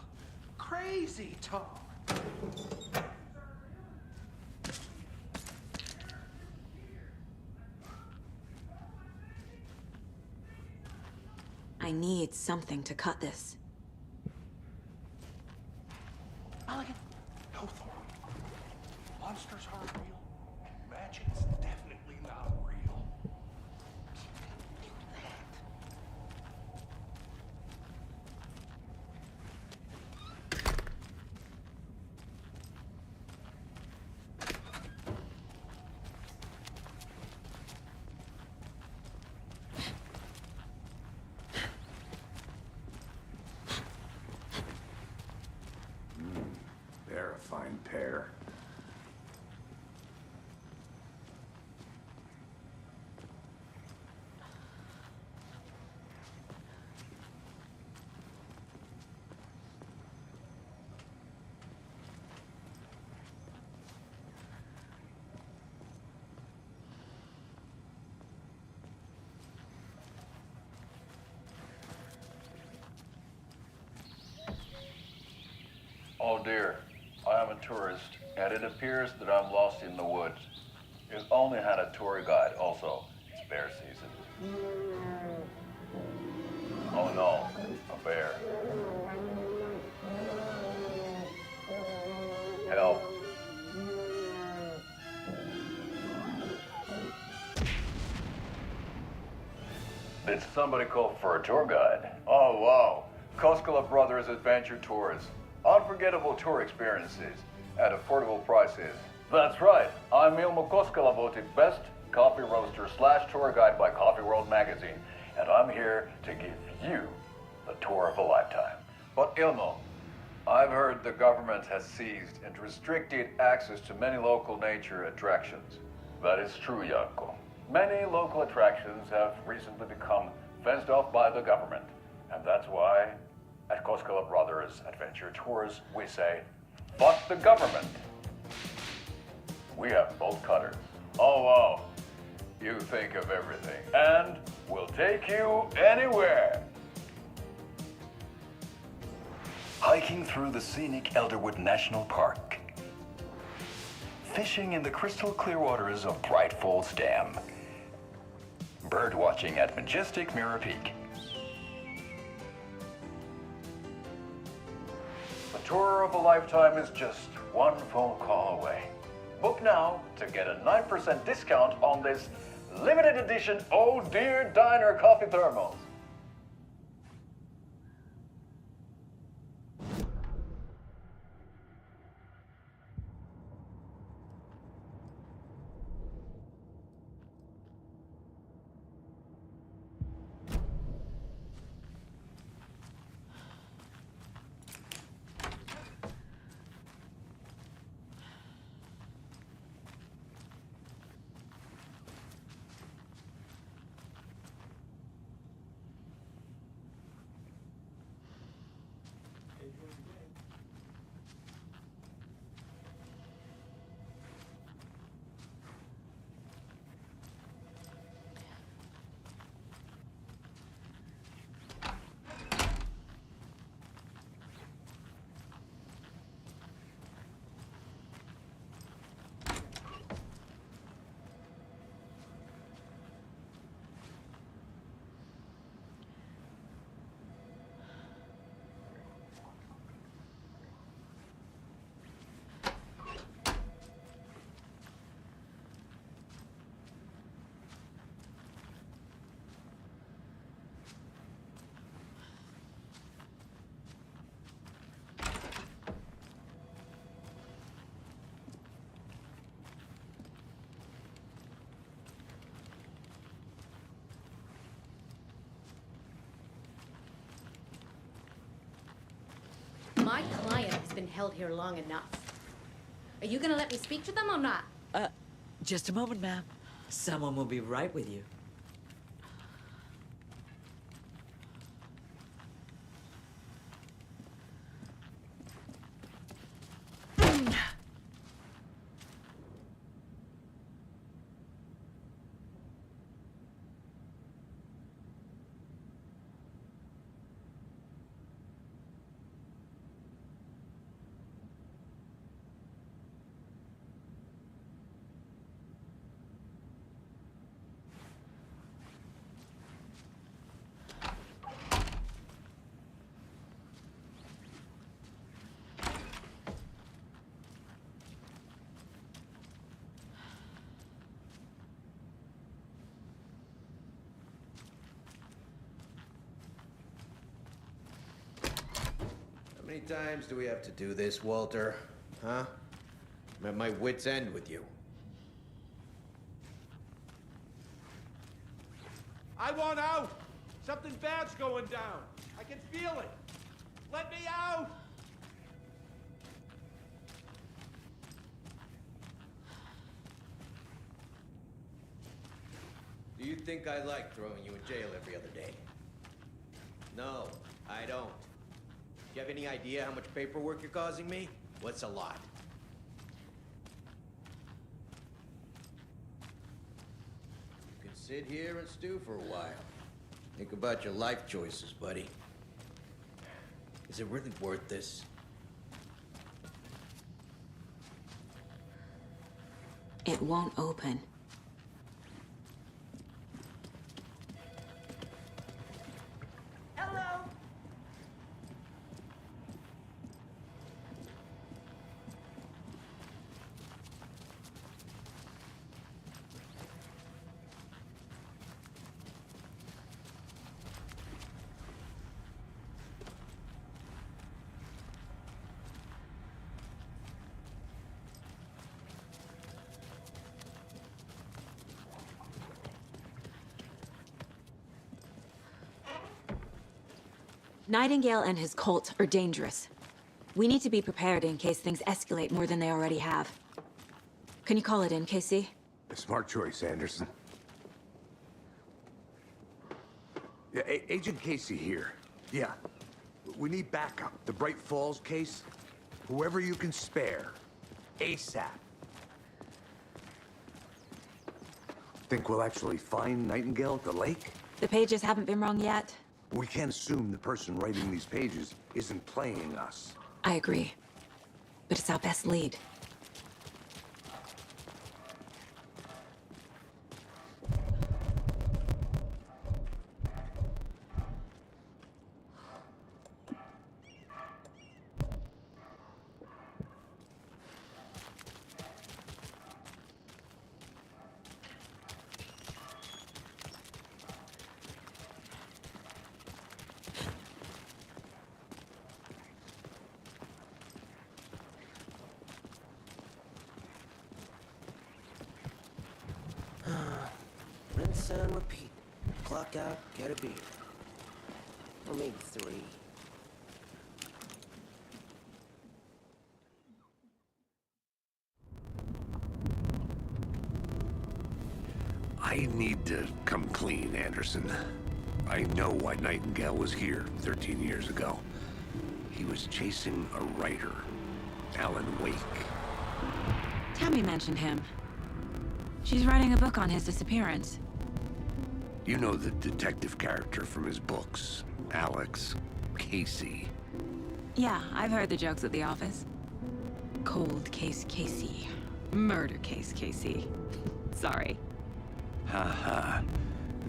crazy talk. I need something to cut this. Mulligan. No, Thornton. Monsters aren't real. Magic's definitely not real. They're a fine pair. Oh dear, I am a tourist, and it appears that I'm lost in the woods. You only had a tour guide, also. It's bear season. Oh no, a bear. Help. Did somebody call for a tour guide? Oh wow, Koskela Brothers Adventure Tours. Unforgettable tour experiences at affordable prices. That's right, I'm Ilmo Koskela, voted best coffee roaster / tour guide by Coffee World magazine, and I'm here to give you the tour of a lifetime. But Ilmo, I've heard the government has seized and restricted access to many local nature attractions. That is true, Janko. Many local attractions have recently become fenced off by the government, and that's why at Koskela Brothers Adventure Tours, we say, fuck the government. We have bolt cutters. Oh, wow. You think of everything. And we'll take you anywhere. Hiking through the scenic Elderwood National Park. Fishing in the crystal clear waters of Bright Falls Dam. Bird watching at majestic Mirror Peak. The tour of a lifetime is just one phone call away. Book now to get a 9% discount on this limited edition Oh Dear Diner coffee thermos. been held here long enough. Are you gonna let me speak to them or not? Just a moment, ma'am. Someone will be right with you. How many times do we have to do this, Walter? Huh? I'm at my wit's end with you. I want out! Something bad's going down. I can feel it. Let me out! Do you think I like throwing you in jail every other day? No, I don't. Do you have any idea how much paperwork you're causing me? What's a lot? You can sit here and stew for a while. Think about your life choices, buddy. Is it really worth this? It won't open. Hello? Nightingale and his cult are dangerous. We need to be prepared in case things escalate more than they already have. Can you call it in, Casey? A smart choice, Anderson. Yeah, Agent Casey here. Yeah. We need backup. The Bright Falls case. Whoever you can spare. ASAP. Think we'll actually find Nightingale at the lake? The pages haven't been wrong yet. We can't assume the person writing these pages isn't playing us. I agree. But it's our best lead. Rinse and repeat. Clock out, get a beer. Or maybe 3. I need to come clean, Anderson. I know why Nightingale was here 13 years ago. He was chasing a writer, Alen Wake. Tammy mentioned him. She's writing a book on his disappearance. You know the detective character from his books, Alex, Casey. Yeah, I've heard the jokes at the office. Cold case Casey. Murder case Casey. Sorry. Ha.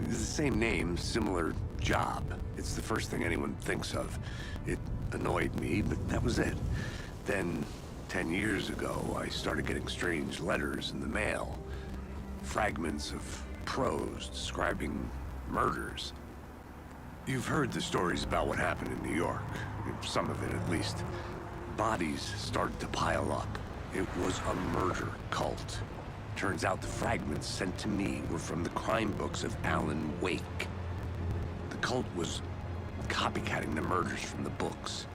It's the same name, similar job. It's the first thing anyone thinks of. It annoyed me, but that was it. Then, 10 years ago, I started getting strange letters in the mail. Fragments of prose describing murders. You've heard the stories about what happened in New York. Some of it, at least. Bodies started to pile up. It was a murder cult. Turns out the fragments sent to me were from the crime books of Alen Wake. The cult was copycatting the murders from the books.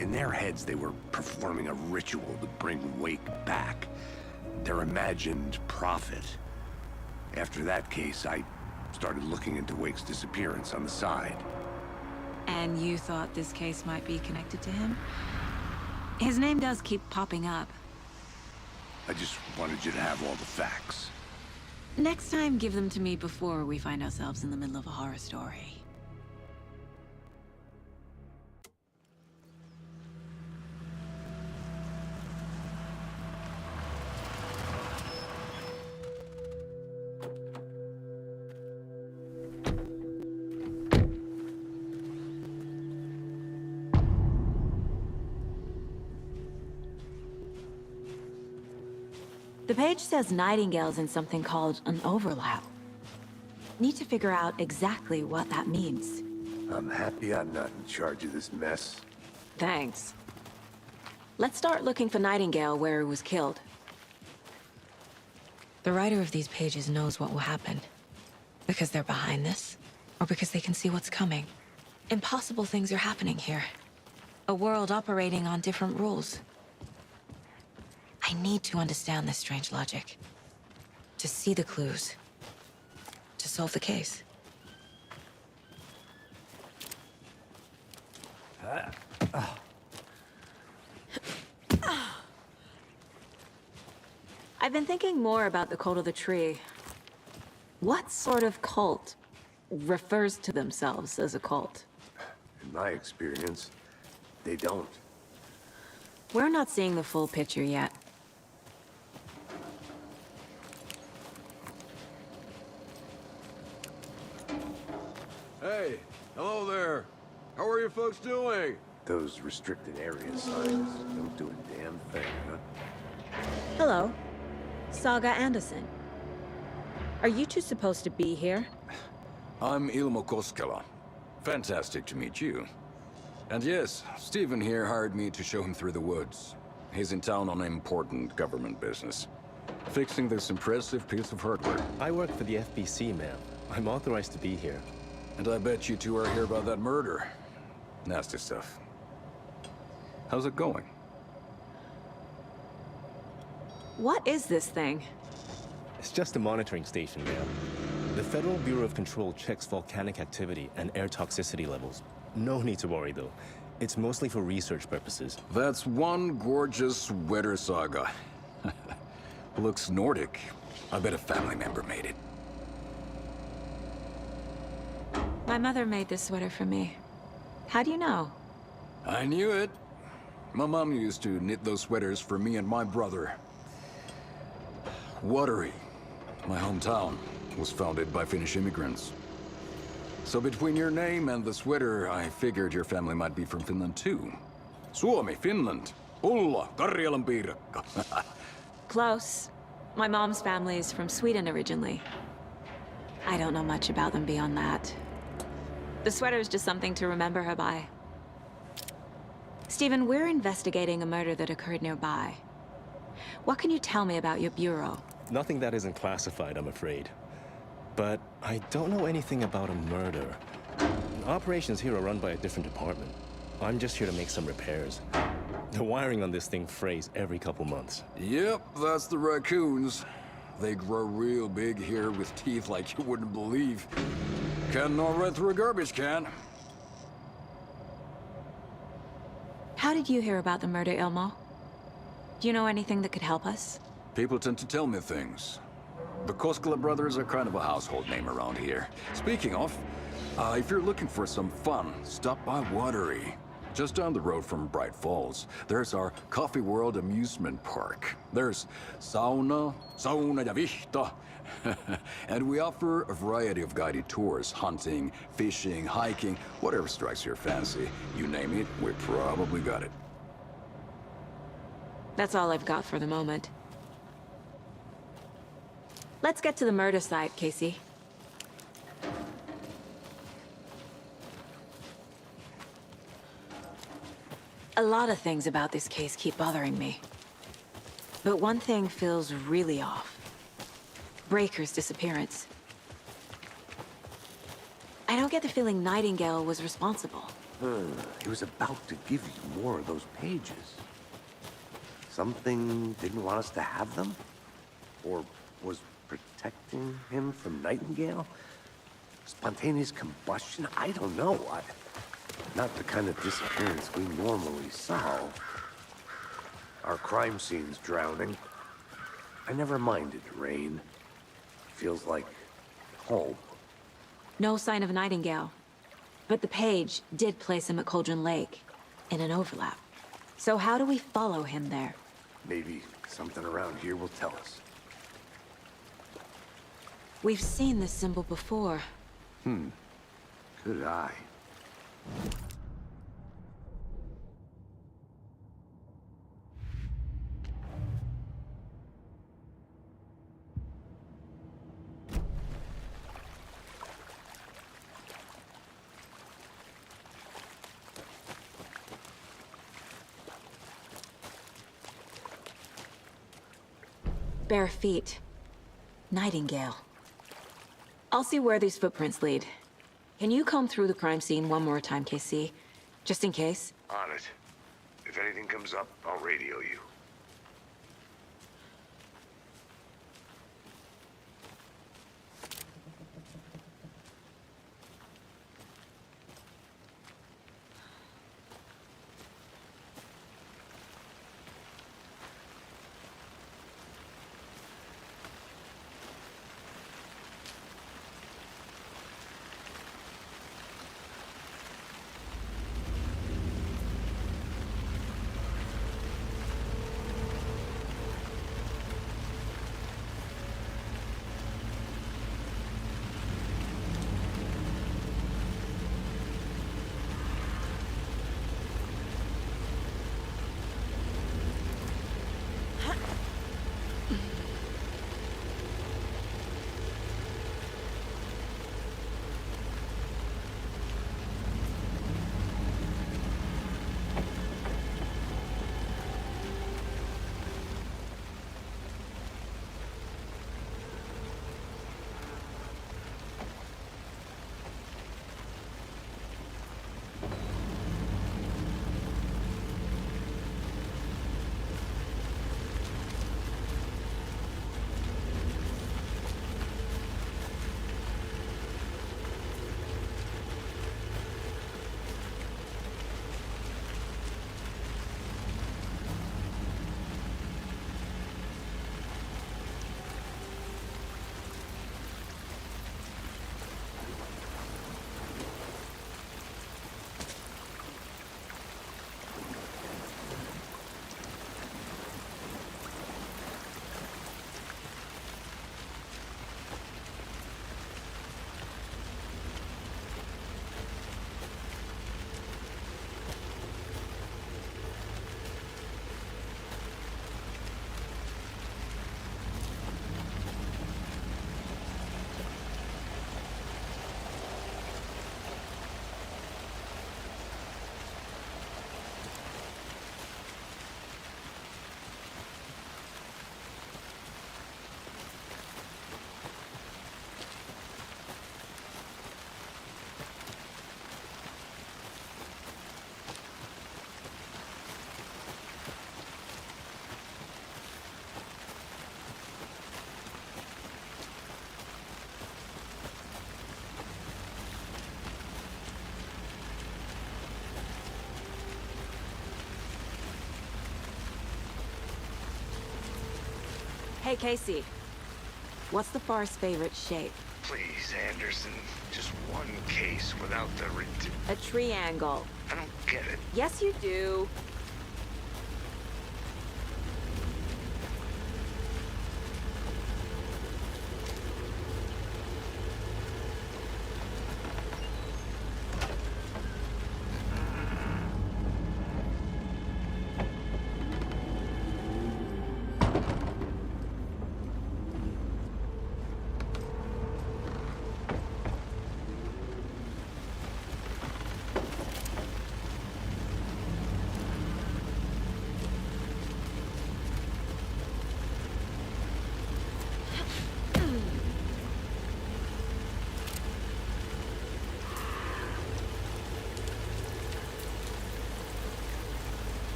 In their heads, they were performing a ritual to bring Wake back. Their imagined prophet. After that case, I started looking into Wake's disappearance on the side. And you thought this case might be connected to him? His name does keep popping up. I just wanted you to have all the facts. Next time, give them to me before we find ourselves in the middle of a horror story. The page says Nightingale's in something called an overlap. Need to figure out exactly what that means. I'm happy I'm not in charge of this mess. Thanks. Let's start looking for Nightingale where he was killed. The writer of these pages knows what will happen. Because they're behind this, or because they can see what's coming. Impossible things are happening here. A world operating on different rules. I need to understand this strange logic. To see the clues. To solve the case. I've been thinking more about the cult of the tree. What sort of cult refers to themselves as a cult? In my experience, they don't. We're not seeing the full picture yet. Hey, hello there. How are you folks doing? Those restricted area signs don't do a damn thing, huh? Hello. Saga Anderson. Are you two supposed to be here? I'm Ilmo Koskela. Fantastic to meet you. And yes, Stephen here hired me to show him through the woods. He's in town on important government business. Fixing this impressive piece of hardware. I work for the FBC, ma'am. I'm authorized to be here. And I bet you two are here about that murder. Nasty stuff. How's it going? What is this thing? It's just a monitoring station, ma'am. The Federal Bureau of Control checks volcanic activity and air toxicity levels. No need to worry, though. It's mostly for research purposes. That's one gorgeous sweater, Saga. Looks Nordic. I bet a family member made it. My mother made this sweater for me. How do you know? I knew it. My mom used to knit those sweaters for me and my brother. Watery, my hometown, was founded by Finnish immigrants. So between your name and the sweater, I figured your family might be from Finland too. Suomi, Finland. Ulla, Karjalan piirakka. Close. My mom's family is from Sweden originally. I don't know much about them beyond that. The sweater is just something to remember her by. Stephen, we're investigating a murder that occurred nearby. What can you tell me about your bureau? Nothing that isn't classified, I'm afraid. But I don't know anything about a murder. Operations here are run by a different department. I'm just here to make some repairs. The wiring on this thing frays every couple months. Yep, that's the raccoons. They grow real big here with teeth like you wouldn't believe. Can't gnaw right through a garbage can. How did you hear about the murder, Ilmo? Do you know anything that could help us? People tend to tell me things. The Koskela brothers are kind of a household name around here. Speaking of, if you're looking for some fun, stop by Watery. Just down the road from Bright Falls, there's our Coffee World amusement park. There's sauna ja vihta. And we offer a variety of guided tours, hunting, fishing, hiking, whatever strikes your fancy. You name it, we probably got it. That's all I've got for the moment. Let's get to the murder site, Casey. A lot of things about this case keep bothering me. But one thing feels really off. Breaker's disappearance. I don't get the feeling Nightingale was responsible. He was about to give you more of those pages. Something didn't want us to have them? Or was protecting him from Nightingale? Spontaneous combustion? I don't know. Not the kind of disappearance we normally solve. Our crime scene's drowning. I never minded rain. Feels like home. No sign of Nightingale. But the page did place him at Cauldron Lake, in an overlap. So how do we follow him there? Maybe something around here will tell us. We've seen this symbol before. Good eye. Bare feet. Nightingale. I'll see where these footprints lead. Can you comb through the crime scene one more time, KC? Just in case? On it. If anything comes up, I'll radio you. Hey, Casey. What's the far's favorite shape? Please, Anderson. Just one case without the A triangle. I don't get it. Yes, you do.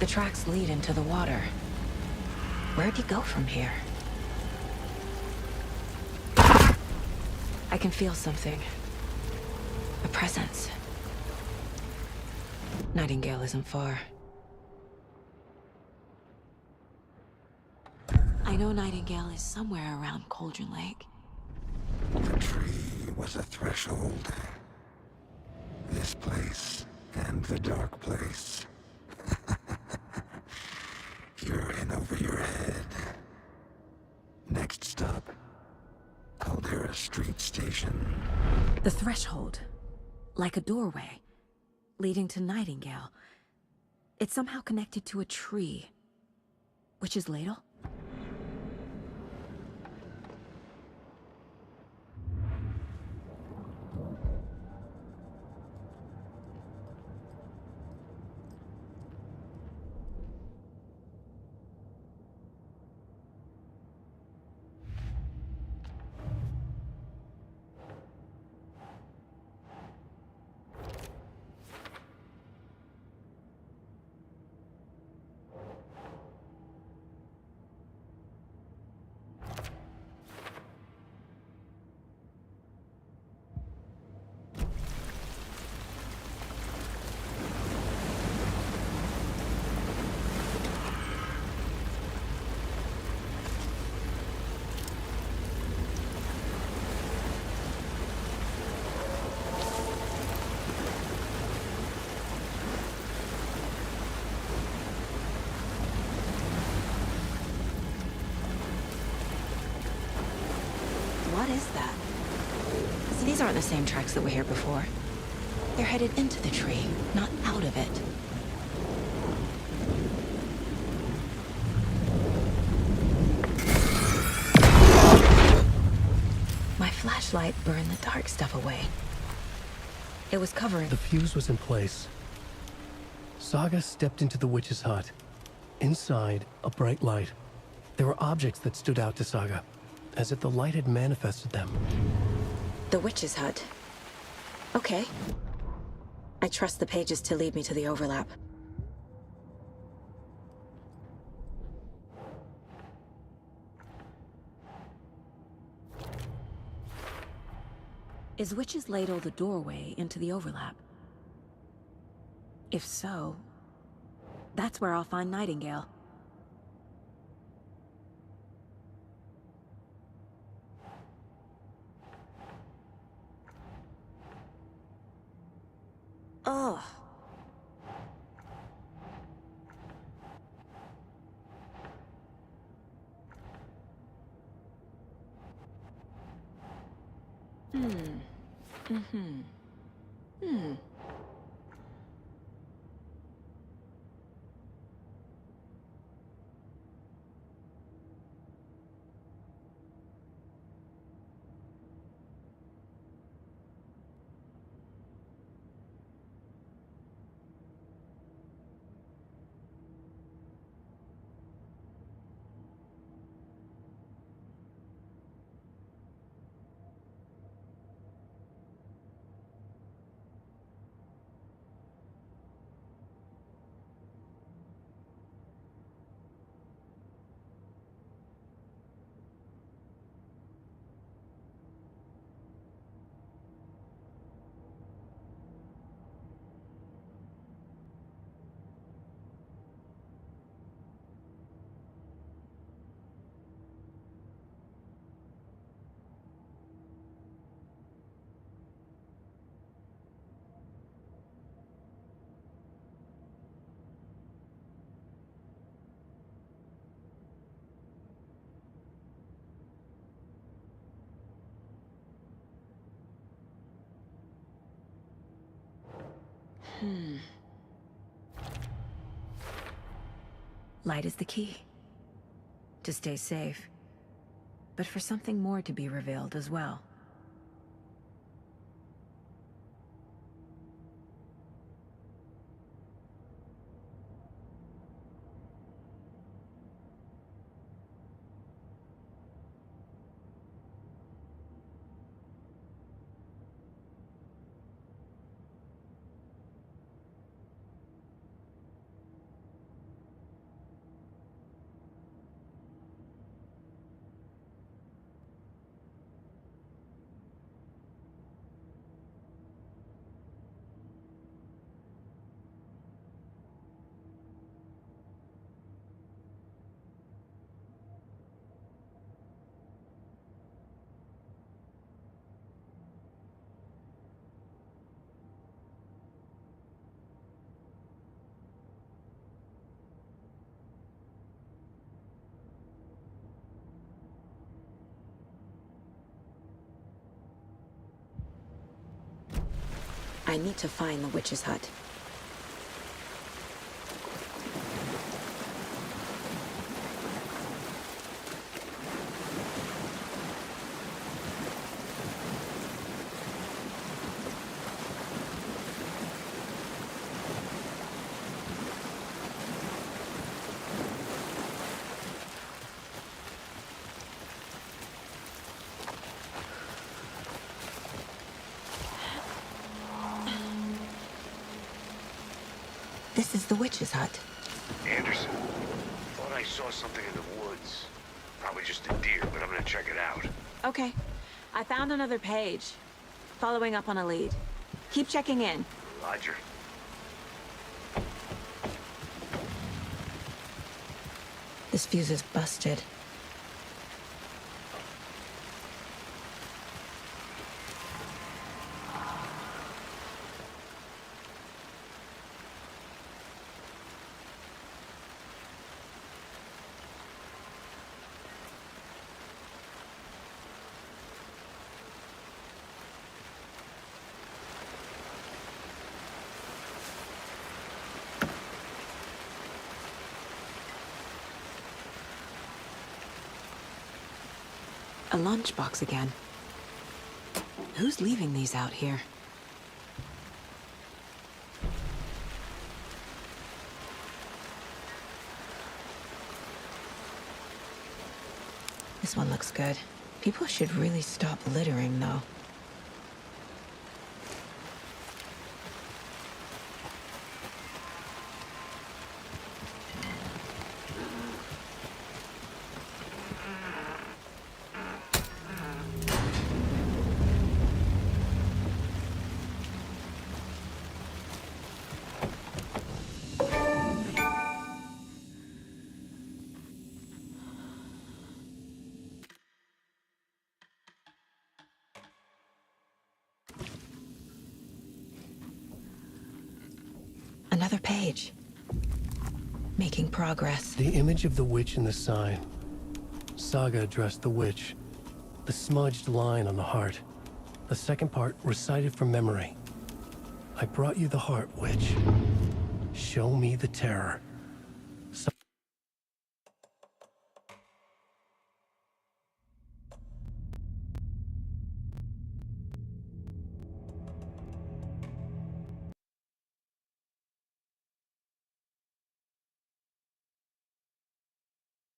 tracks lead into the water. Where'd he go from here? I can feel something. A presence. Nightingale isn't far. I know Nightingale is somewhere around Cauldron Lake. The tree was a threshold. This place and the dark place. You're in over your head. Next stop, Caldera Street Station. The threshold. Like a doorway. Leading to Nightingale. It's somehow connected to a tree. Witch's Ladle? What is that? See, these aren't the same tracks that were here before. They're headed into the tree, not out of it. My flashlight burned the dark stuff away. It was covering... The fuse was in place. Saga stepped into the witch's hut. Inside, a bright light. There were objects that stood out to Saga, as if the light had manifested them. The witch's hut. Okay. I trust the pages to lead me to the overlap. Is Witch's Ladle the doorway into the overlap? If so, that's where I'll find Nightingale. Ugh. Light is the key. To stay safe. But for something more to be revealed as well. I need to find the witch's hut. This is the witch's hut. Anderson, thought I saw something in the woods. Probably just a deer, but I'm gonna check it out. Okay. I found another page. Following up on a lead. Keep checking in. Roger. This fuse is busted. A lunchbox again. Who's leaving these out here? This one looks good. People should really stop littering, though. Another page. Making progress. The image of the witch in the sign. Saga addressed the witch. The smudged line on the heart. The second part recited from memory. I brought you the heart, witch. Show me the terror.